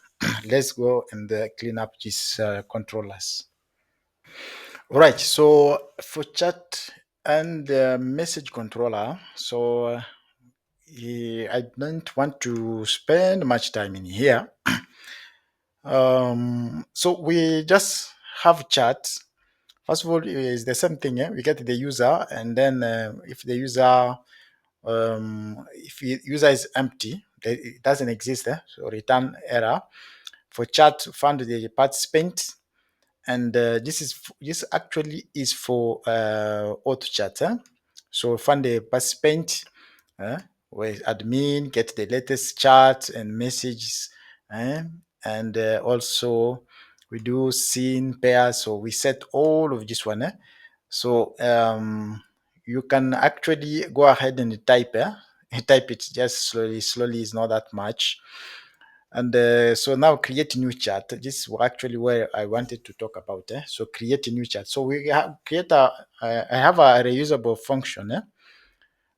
Let's go and clean up these controllers. All right. So for chat and message controller, so I don't want to spend much time in here. So we just have chat. First of all, it's the same thing. We get the user, and then if the user if the user is empty, it doesn't exist. So return error. For chat, find the participant, and this actually is for auto chat. So find the participant, uh, where admin get the latest chat and messages, and also we do scene pair. So we set all of this one. So you can actually go ahead and type. Type it just slowly. Slowly is not that much. And so now create new chat. This is actually where I wanted to talk about. So create a new chat. So we have I have a reusable function,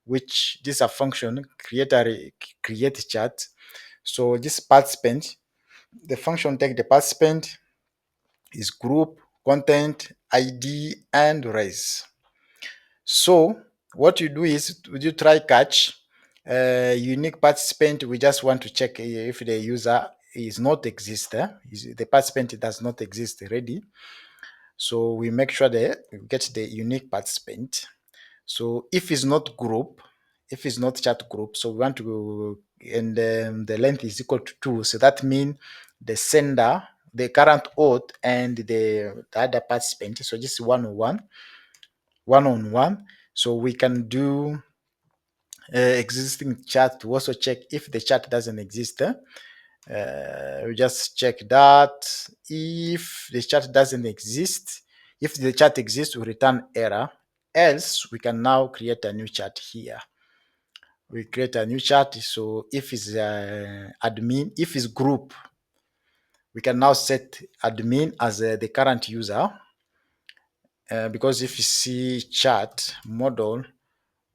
which this is a function create chat. So this participant, the function take the participant, is group, content, ID, and race. So what you do is you try catch unique participant. We just want to check if the user is not exist. The participant does not exist already. So we make sure that we get the unique participant. So if it's not group, if it's not chat group, so we want to, and the length is equal to 2. So that means the sender, the current auth, and the other participant. So this is one on one. So we can do existing chat to also check if the chat doesn't exist. We just check that. If the chat doesn't exist, if the chat exists, we return error. Else, we can now create a new chat here. We create a new chat. So if it's admin, if it's group, we can now set admin as the current user. Because if you see chat model,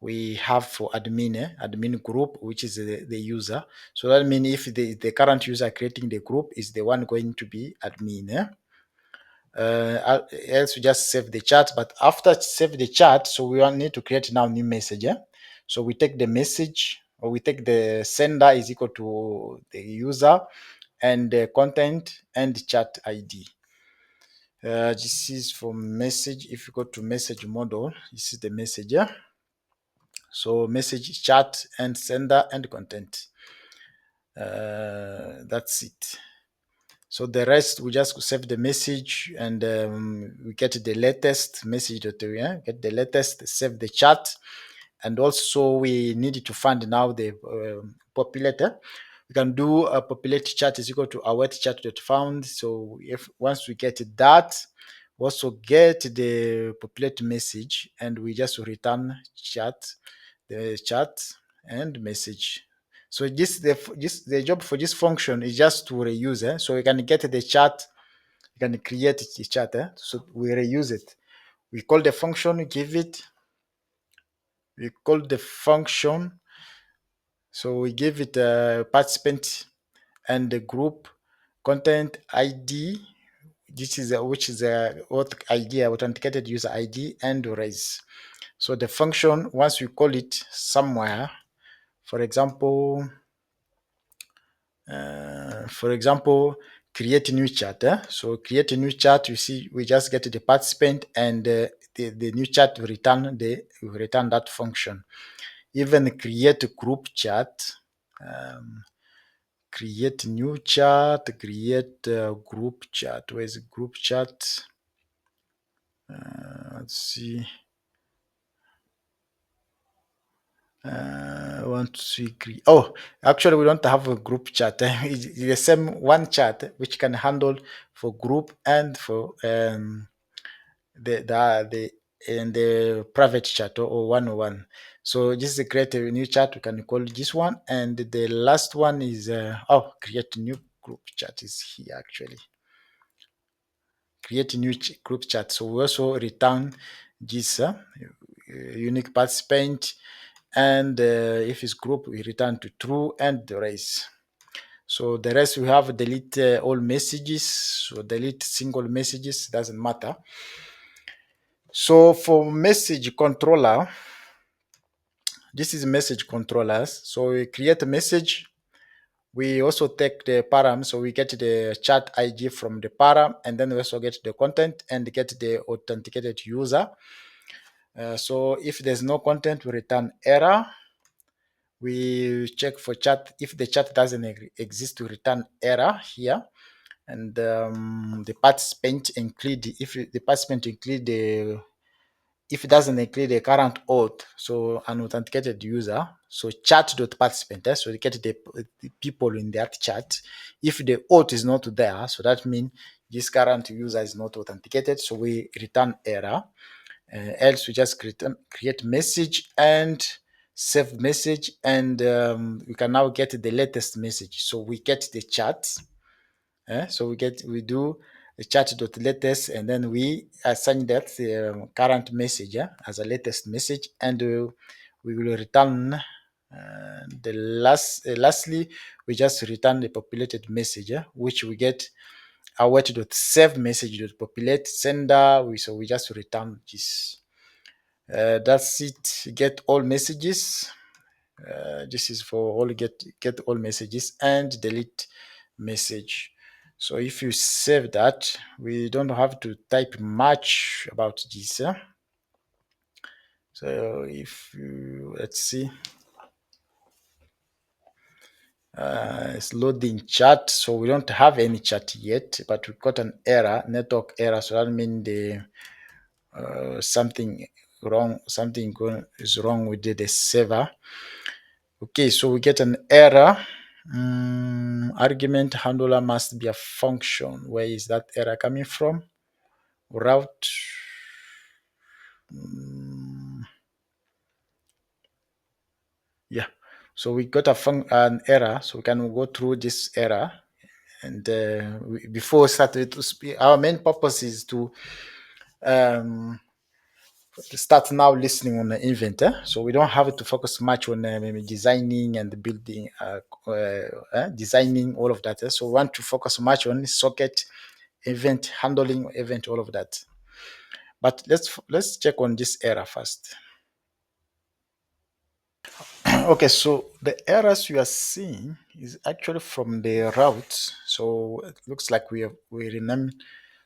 we have for admin, admin group, which is the user. So that means if the current user creating the group is the one going to be admin. Else we just save the chat, but after save the chat, so we need to create now new message. So we take the message, or we take the sender is equal to the user, and the content and chat ID. This is for message. If you go to message model, this is the message. So message, chat, and sender and content. That's it. So the rest we just save the message, and we get the latest message. Get the latest, save the chat, and also we need to find now the populator. We can do a populate chat is equal to await chat.found. So if once we get that, we also get the populate message, and we just return the chat and message. So the job for this function is just to reuse. So we can get the chat, you can create the chat. So we reuse it. We call the function, give it. We call the function. So we give it a participant and the group content ID. This is which is a auth ID, authenticated user ID, and raise. So the function, once we call it somewhere, for example, create a new chat. So create a new chat. You see, we just get the participant, and the new chat will return that function. Even create a group chat. Create new chat. Create a group chat. Where's the group chat? Let's see. 1, 2, 3. Oh, actually, we don't have a group chat. It's the same one chat which can handle for group and for the and the private chat or one-on-one. So this is create a new chat. We can call this one, and the last one is create a new group chat is here actually. Create a new group chat. So we also return this unique participant, and if it's group, we return to true and the race. So the rest we have delete all messages. So delete single messages, doesn't matter. So for message controller, This is message controllers. So we create a message. We also take the param, so we get the chat ID from the param, and then we also get the content and get the authenticated user. So if there's no content, we return error. We check for chat. If the chat doesn't exist, we return error here. And the participant include, if the participant include the, if it doesn't include the current auth, so an authenticated user, so chat.participant, so we get the people in that chat. If the auth is not there, so that means this current user is not authenticated, so we return error. Else we just create message and save message, and we can now get the latest message. So we get the chat. So we do a chat.latest, and then we assign that current message as a latest message, and we will return lastly we just return the populated message, which we get await.save message.populate sender. So we just return this. That's it. Get all messages. This is for all get all messages and delete message. So if you save that, we don't have to type much about this. So if you, let's see, it's loading chat. So we don't have any chat yet, but we got an error, network error. So that means the something wrong, is wrong with the server. Okay, so we get an error. Argument handler must be a function. Where is that error coming from? Route. Yeah. So we got an error. So we can go through this error. And before we start to speak, our main purpose is to start now listening on the event. So we don't have to focus much on maybe designing and building, designing all of that. So we want to focus much on socket, event handling, event, all of that. But let's check on this error first. Okay, so the errors you are seeing is actually from the routes. So it looks like we renamed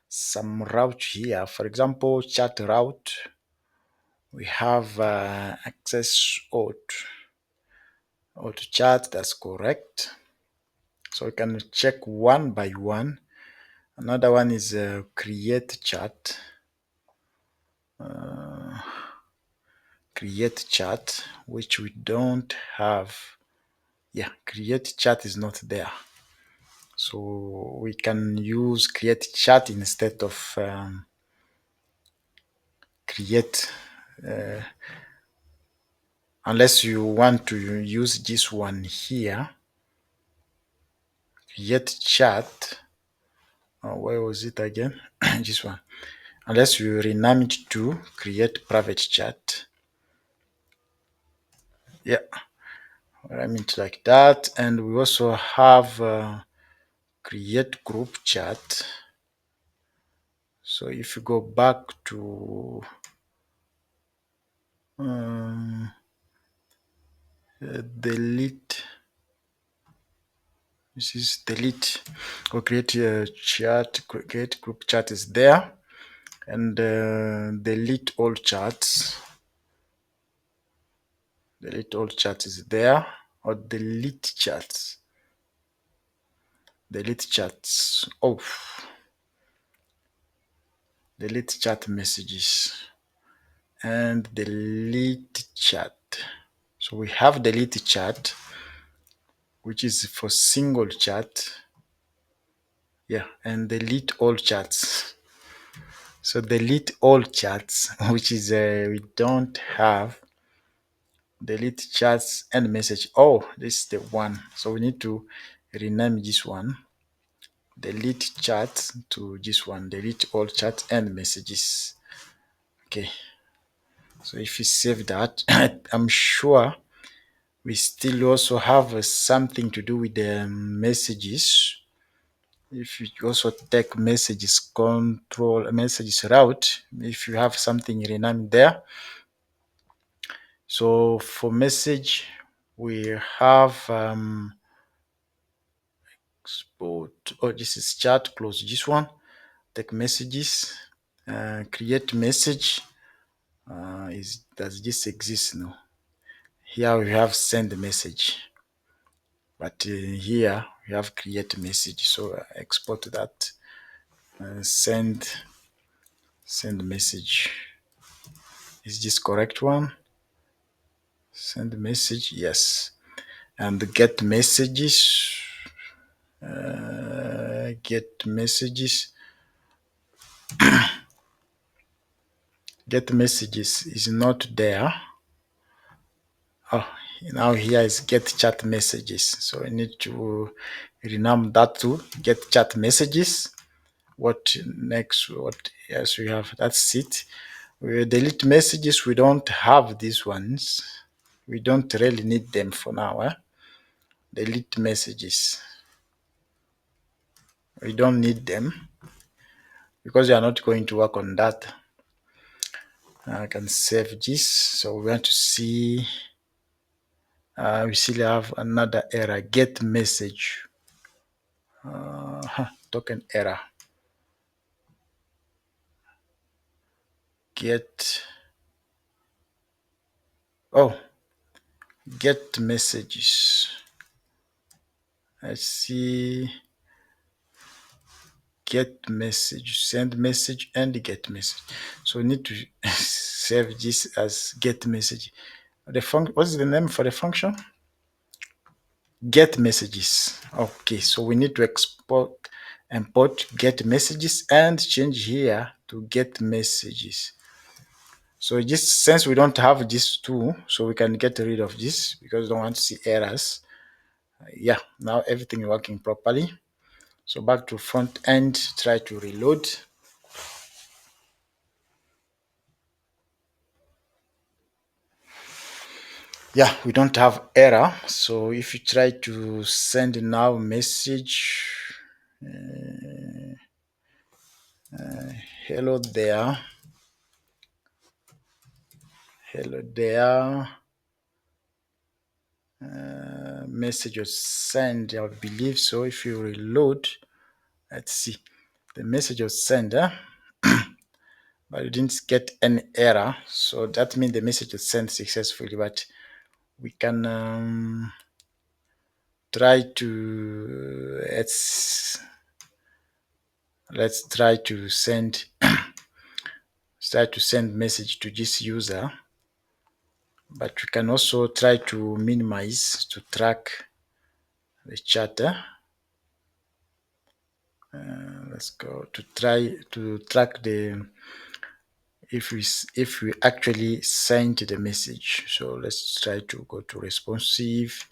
some route here. For example, chat route. We have access auth chat. That's correct. So we can check one by one. Another one is create chat. Create chat, which we don't have. Yeah, create chat is not there. So we can use create chat instead of create, unless you want to use this one here, create chat. Oh, where was it again? This one. Unless you rename it to create private chat. Yeah, rename it like that. And we also have create group chat. So if you go back to delete, this is delete or create a chat, create group chat is there, and delete all chats. Delete all chats is there, or delete chats. Delete chats off. Delete chat messages and delete chat. So we have delete chat, which is for single chat. Yeah, and delete all chats. So delete all chats, which is we don't have. Delete chats and message. Oh, this is the one. So we need to rename this one. Delete chat to this one. Delete all chats and messages. Okay. So if you save that, I'm sure we still also have something to do with the messages. If you also take messages control, messages route, if you have something renamed there. So for message, we have export. Oh, this is chat. Close this one. Take messages. Create message. Does this exist? No. Here we have send message, but here we have create message. So export that. Send message. Is this correct one? Send message. Yes. And get messages. Get messages. Get messages is not there. Oh, now here is get chat messages. So I need to rename that to get chat messages. What next? What else we have? That's it. We delete messages. We don't have these ones. We don't really need them for now. Delete messages. We don't need them because we are not going to work on that. I can save this. So we want to see. We still have another error. Get message. Token error. Get get messages. Let's see. Get message, send message, and get message. So we need to save this as get message. What's the name for the function? Get messages. Okay, so we need to import get messages and change here to get messages. So just since we don't have this two, so we can get rid of this because we don't want to see errors. Yeah, now everything working properly. So back to front end, try to reload. Yeah, we don't have error. So if you try to send now message, hello there, hello there, message was sent, I believe so. If you reload, let's see, the message was sent, but you didn't get any error. So that means the message was sent successfully, but we can try to, let's try to send message to this user, but we can also try to minimize to track the chat. Let's go to try to track the if we actually sent the message. So let's try to go to responsive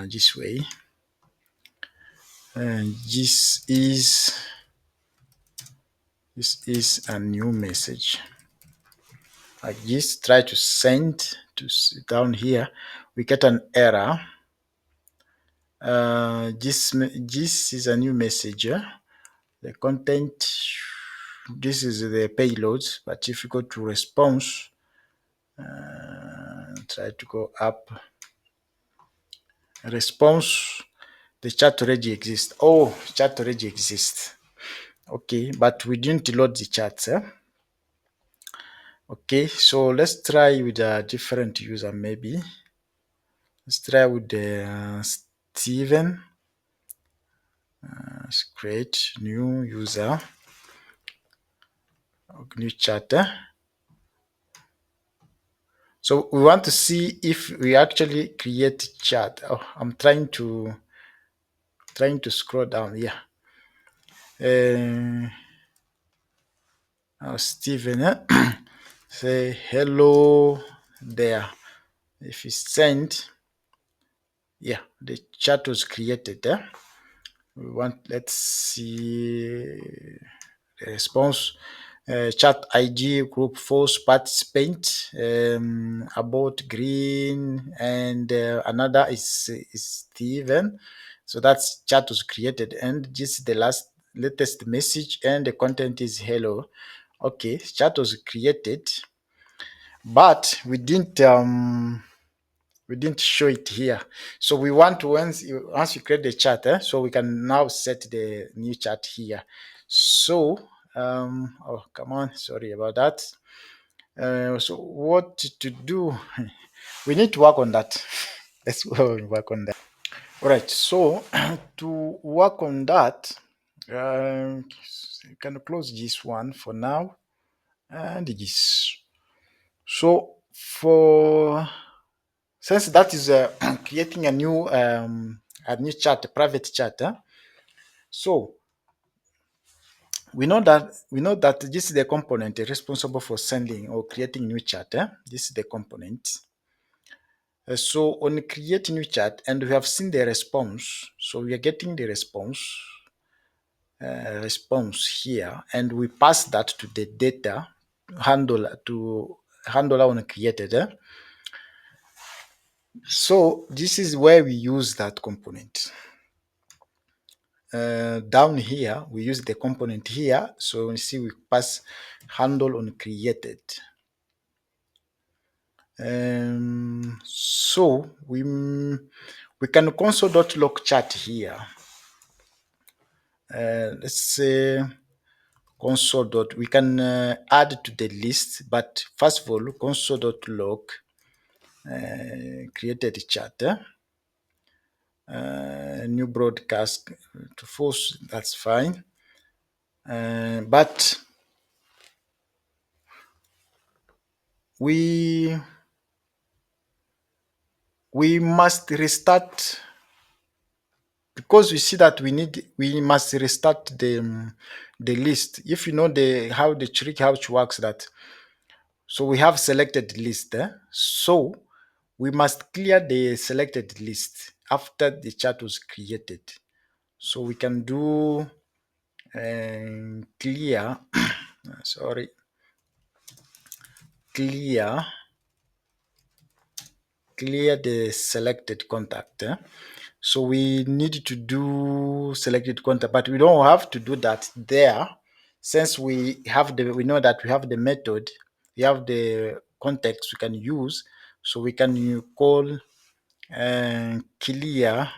this way, and this is a new message. Like this, try to send to down here, we get an error. This is a new message. The content, this is the payload, but if you go to response, try to go up. Response, the chat already exists. Oh, chat already exists. Okay, but we didn't load the chat. Okay, so let's try with a different user maybe. Let's try with the Steven. Let's create new user, new chat. So we want to see if we actually create chat. Oh, I'm trying to scroll down here. Steven, say hello there. If it's sent, yeah, the chat was created. Let's see the response. Chat ID group force participant, about green, and another is Steven. So that's chat was created, and this is the latest message, and the content is hello. Okay, chat was created, but we didn't show it here. So we want to once you create the chat, so we can now set the new chat here. So oh come on, sorry about that. So what to do? We need to work on that. Let's work on that. All right. So to work on that, you can close this one for now, and this. So for since that is creating a new chat, a private chat. So we know that this is the component responsible for sending or creating new chat. This is the component. So on create new chat, and we have seen the response. So we are getting the response here, and we pass that to the data handler on created. So this is where we use that component. Down here we use the component here, so you see we pass handle on created. So we can console.log chat here. Let's say console dot we can add to the list, but first of all console.log created chat, new broadcast to false, that's fine. But we must restart, because we see that we must restart the list. If you know how the trick how it works, that so we have selected list, so we must clear the selected list after the chat was created. So we can do clear sorry, clear the selected contact. So we need to do selected contact, but we don't have to do that there, since we know that we have the method, we have the context we can use. So we can call clear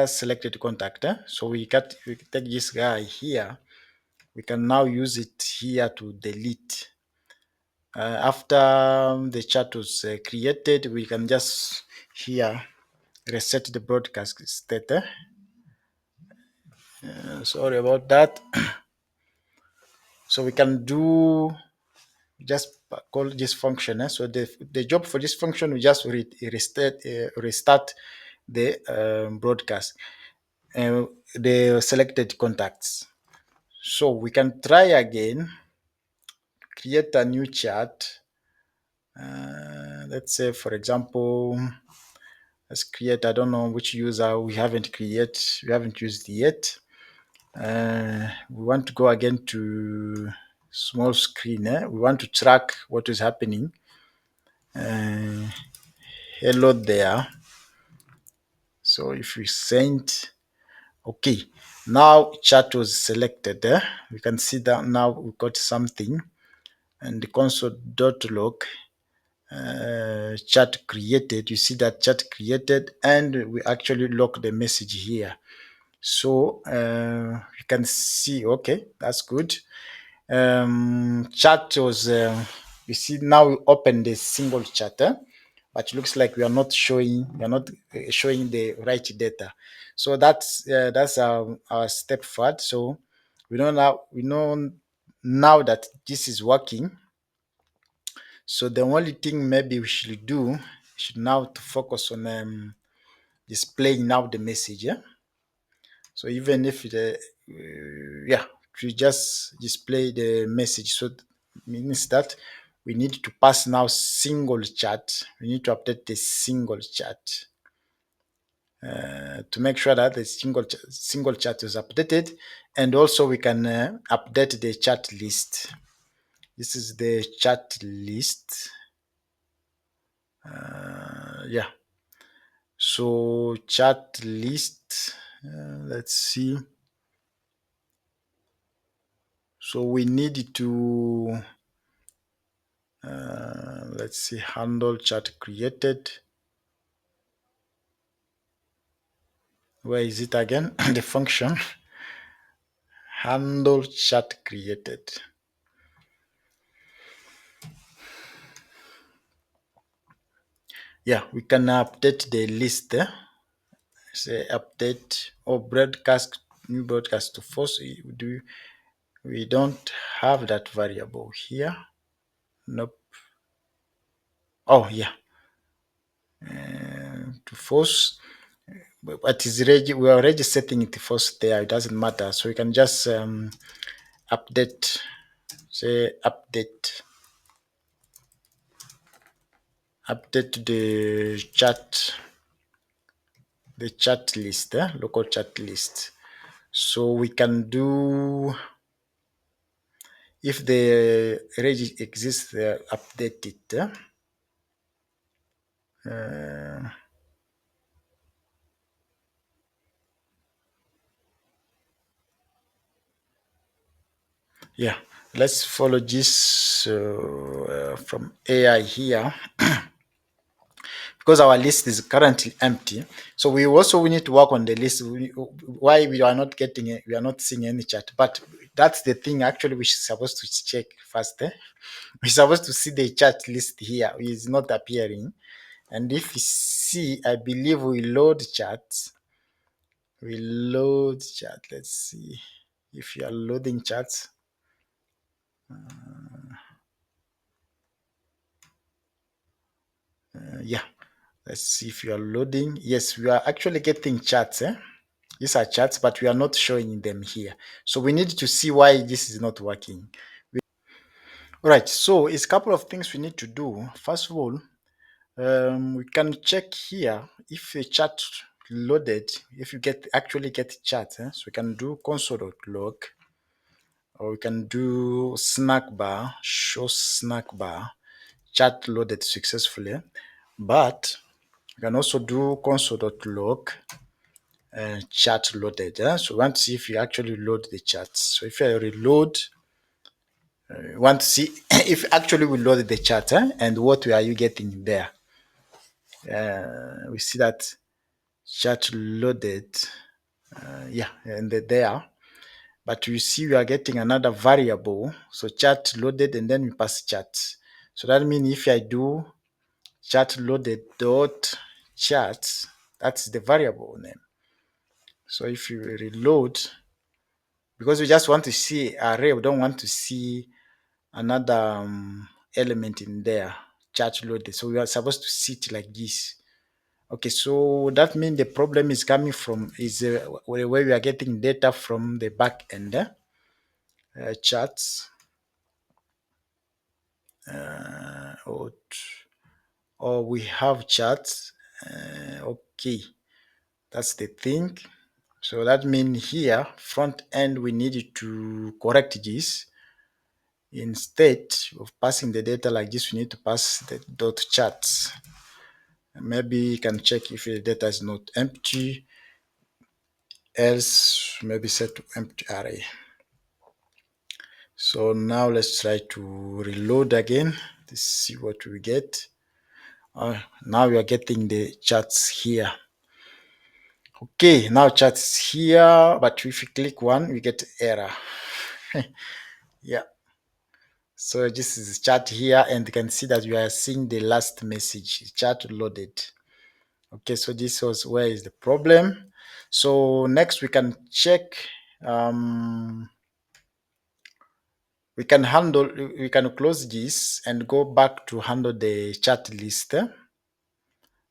selected contact. So we take this guy here, we can now use it here to delete. After the chat was created, we can just here reset the broadcast state. Sorry about that. So we can do just call this function. So the job for this function, we just restart the broadcast, the selected contacts. So we can try again, create a new chat. Let's say, for example, let's create, I don't know which user we haven't used yet. We want to go again to small screen. We want to track what is happening. Hello there. So if we send, okay, now chat was selected. We can see that now we got something, and the console.log chat created. You see that chat created, and we actually log the message here. So you can see, okay, that's good. Chat was you see now we open the single chat, but it looks like we are not showing the right data. So that's our step forward. So we know now that this is working. So the only thing maybe we should now to focus on displaying now the message. So even if we just display the message, so it means that we need to pass now single chat. We need to update the single chat to make sure that the single chat is updated, and also we can update the chat list. This is the chat list. Yeah. So chat list. Let's see. So we need to Let's see, handle chat created. Where is it again? The function handle chat created. Yeah, we can update the list. Say update or broadcast, new broadcast to false. We don't have that variable here? Nope. Oh yeah, to false. But is ready. We are already setting it to false there. It doesn't matter. So we can just update. Say update the chat list, local chat list. So we can do, if the reg exists, update it. Yeah, let's follow this from AI here. Because our list is currently empty, so we need to work on the list. Why we are not getting it, we are not seeing any chat, but that's the thing actually we're supposed to check first. We're supposed to see the chat list here. It's not appearing. And if you see, I believe we load chat. Let's see if you are loading chats. Yeah, let's see if you are loading. Yes, we are actually getting chats. These are chats, but we are not showing them here. So we need to see why this is not working. All right, so it's a couple of things we need to do. First of all, we can check here if a chat loaded, if you actually get chat. So we can do console.log, or we can do snack bar, show snack bar, chat loaded successfully. But you can also do console.log chat loaded. So we want to see if you actually load the chats. So if I reload, we want to see if actually we loaded the chat and what are you getting there. We see that chat loaded, yeah, and there. But you see we are getting another variable. So chat loaded and then we pass chat. So that means if I do chat loaded dot chat, that's the variable name. So if you reload, because we just want to see array, we don't want to see another element in there, chat loaded. So we are supposed to see it like this. Okay, so that means the problem is coming from where we are getting data from the back end chats, or we have chats. Okay, that's the thing. So that means here front end we need to correct this. Instead of passing the data like this, we need to pass the dot charts. Maybe you can check if the data is not empty, else maybe set to empty array. So now let's try to reload again to see what we get. Now we are getting the charts here. Okay, now charts here, but if you click one, we get error. Yeah. So this is chat here, and you can see that we are seeing the last message, chat loaded. Okay, so this was where is the problem. So next we can check, we can close this and go back to handle the chat list.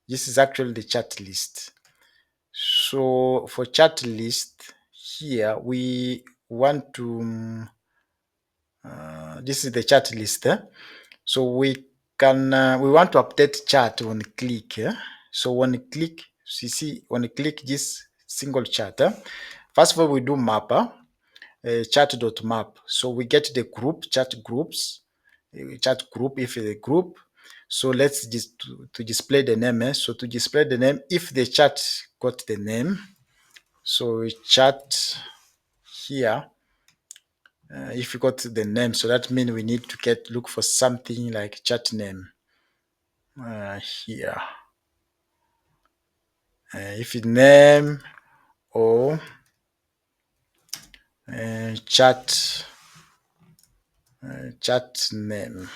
This is actually the chat list. So for chat list here, we want to, this is the chat list. So we want to update chat when click. So when you click, you see when you click this single chat, first of all we do mapper, chat.map. So we get the group, chat groups, chat group if it's a group. So let's just to display the name. So to display the name, if the chat got the name, so we chat here, If you got the name, so that means we need to look for something like chat name here. If you name or chat name,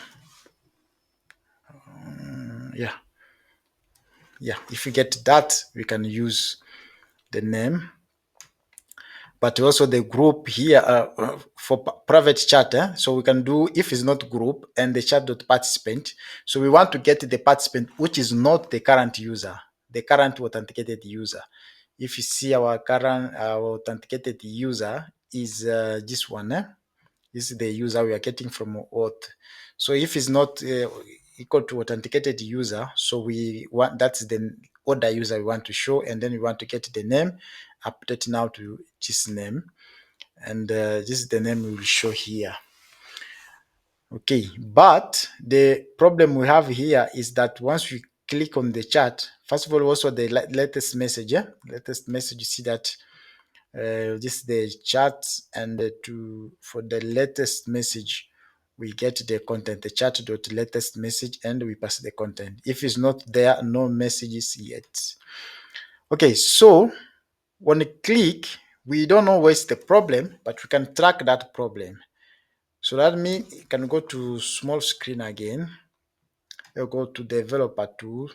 yeah, if you get that, we can use the name. But also the group here for private chat. So we can do if it's not group and the chat.participant. So we want to get the participant which is not the current user, the current authenticated user. If you see our authenticated user is this one. This is the user we are getting from auth. So if it's not equal to authenticated user, so we want that's the other user we want to show, and then we want to get the name, update now to this name, and this is the name we will show here. Okay, but the problem we have here is that once we click on the chat, first of all, also the latest message, latest message, you see that this is the chat, and for the latest message we get the content, the chat dot latest message, and we pass the content. If it's not there, no messages yet. Okay, so when we click, we don't know where's the problem, but we can track that problem. So that means you can go to small screen again. You go to developer tool.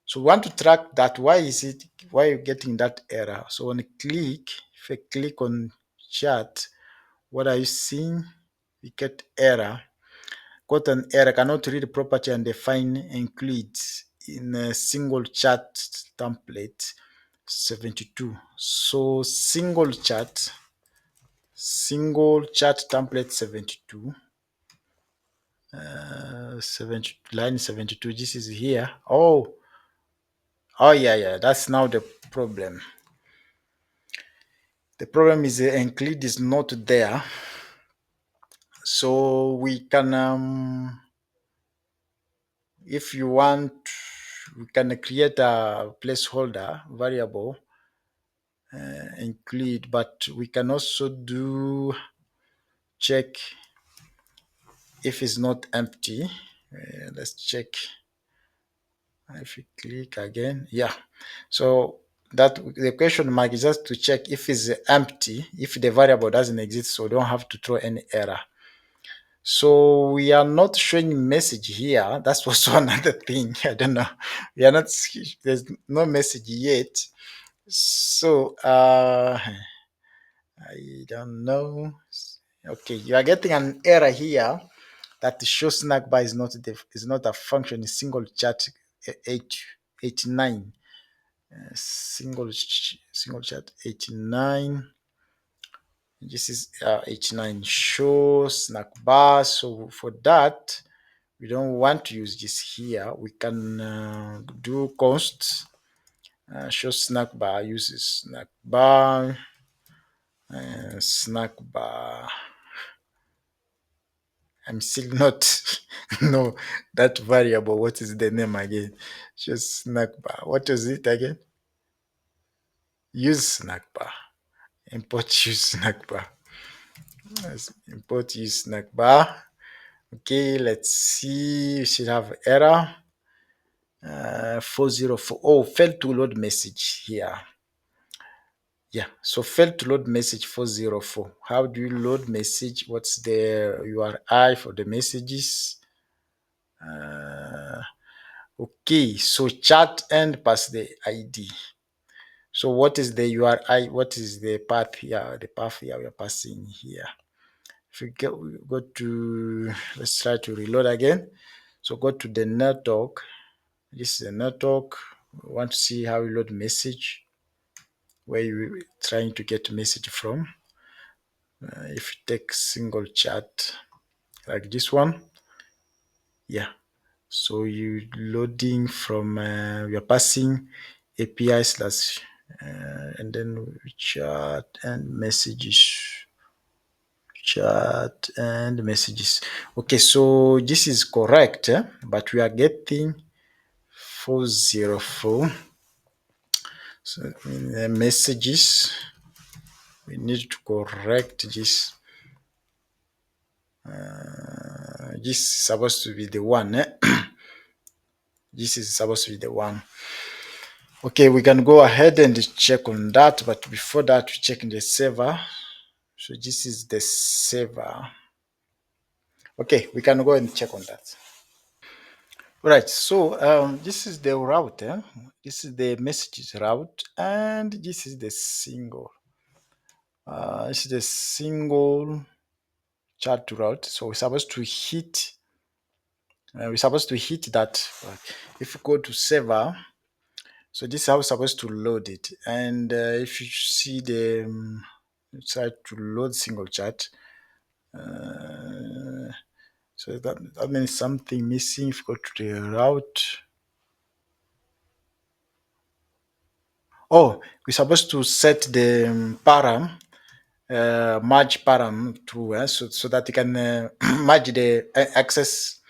So we want to track that. Why are you getting that error? So when you click, if I click on chat, what are you seeing? We get error. Got an error, cannot read property and define includes in a single chat template 72. So single chat template 72. line 72. This is here. Oh, yeah. That's now the problem. The problem is the include is not there. So we can if you want, we can create a placeholder variable include, but we can also do check if it's not empty. Let's check if we click again. Yeah, so that the question mark is just to check if it's empty, if the variable doesn't exist, so we don't have to throw any error. So we are not showing message here. That's also another thing. I don't know. We are not. There's no message yet. So I don't know. Okay, you are getting an error here that shows snack bar is not a function. It's single chat 89. Single chat 89. This is 89 show snack bar. So for that, we don't want to use this here. We can do const show snack bar uses snack bar. I'm still not know that variable. What is the name again? Just snack bar. What is it again? Use snack bar. Import use snack bar. Let's import use snack bar. Okay, let's see. We should have error. 404. Oh, failed to load message here. Yeah, so failed to load message 404. How do you load message? What's the URI for the messages? Okay, so chat and pass the ID. So what is the URI? What is the path here? The path here we are passing here. If we go to, let's try to reload again. So go to the network. This is the network. We want to see how we load message, where you're trying to get message from. If you take single chat like this one, yeah. So you loading from you're passing API slash and then chat and messages. Okay, so this is correct, but we are getting 404. So in the messages, we need to correct this. This is supposed to be the one. This is supposed to be the one. Okay, we can go ahead and check on that, but before that, we check in the server. So this is the server. Okay, we can go and check on that. Right, so this is the route. This is the messages route, and this is the single. This is the single chat route. So we're supposed to hit. That. If you go to server, so this is how we're supposed to load it. And if you see the try to load single chat, so that means something missing. If you go to the route, oh, we're supposed to set the param, merge param to so that you can merge the access,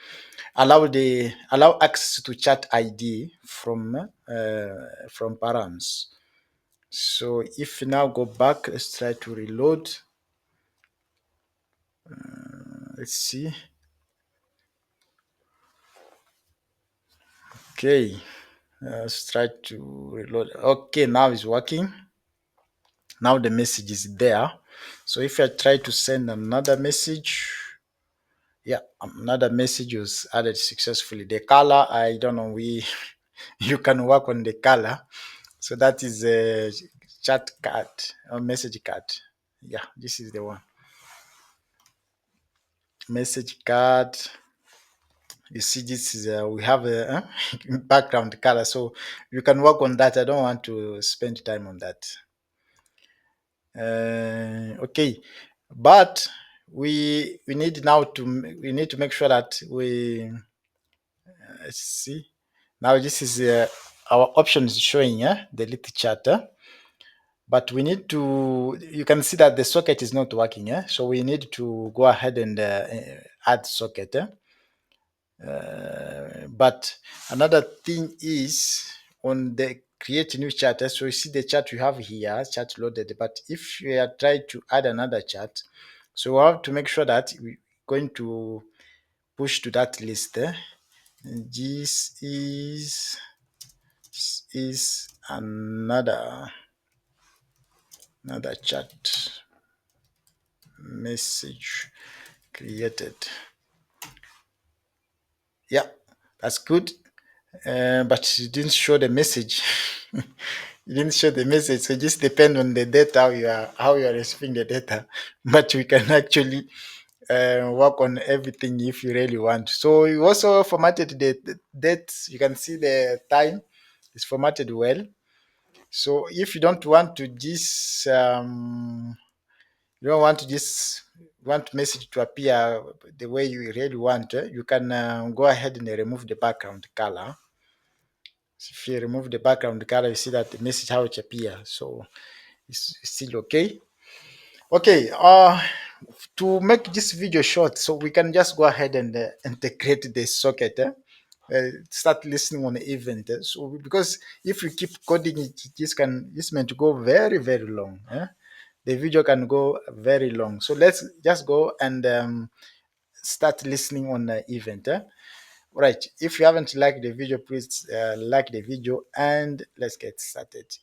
allow access to chat ID from params. So if you now go back, let's try to reload. Let's see. Okay, let's try to reload. Okay, now it's working. Now the message is there. So if I try to send another message, yeah, another message was added successfully. The color, I don't know, we you can work on the color. So that is a chat card or message card. Yeah, this is the one. Message card. You see, this is we have a background color, so you can work on that. I don't want to spend time on that. Okay, but we need now to we need to make sure that we let's see. Now this is our options showing the little chat, but we need to. You can see that the socket is not working. So we need to go ahead and add socket. But another thing is on the create new chat. So you see the chat you have here, chat loaded. But if you are trying to add another chat, so we have to make sure that we're going to push to that list. This is another chat message created. Yeah, that's good. But it didn't show the message. You didn't show the message, so just depend on the data how you are receiving the data. But we can actually work on everything if you really want. So you also formatted the dates. You can see the time is formatted well. So if you don't want to just you don't want to just want message to appear the way you really want, you can go ahead and remove the background color. If you remove the background color, you see that the message how it appears. So it's still okay. Okay, to make this video short, so we can just go ahead and integrate the socket. Start listening on the event. So because if you keep coding it, this meant to go very very long. The video can go very long. So let's just go and start listening on the event. Right. If you haven't liked the video, please like the video and let's get started.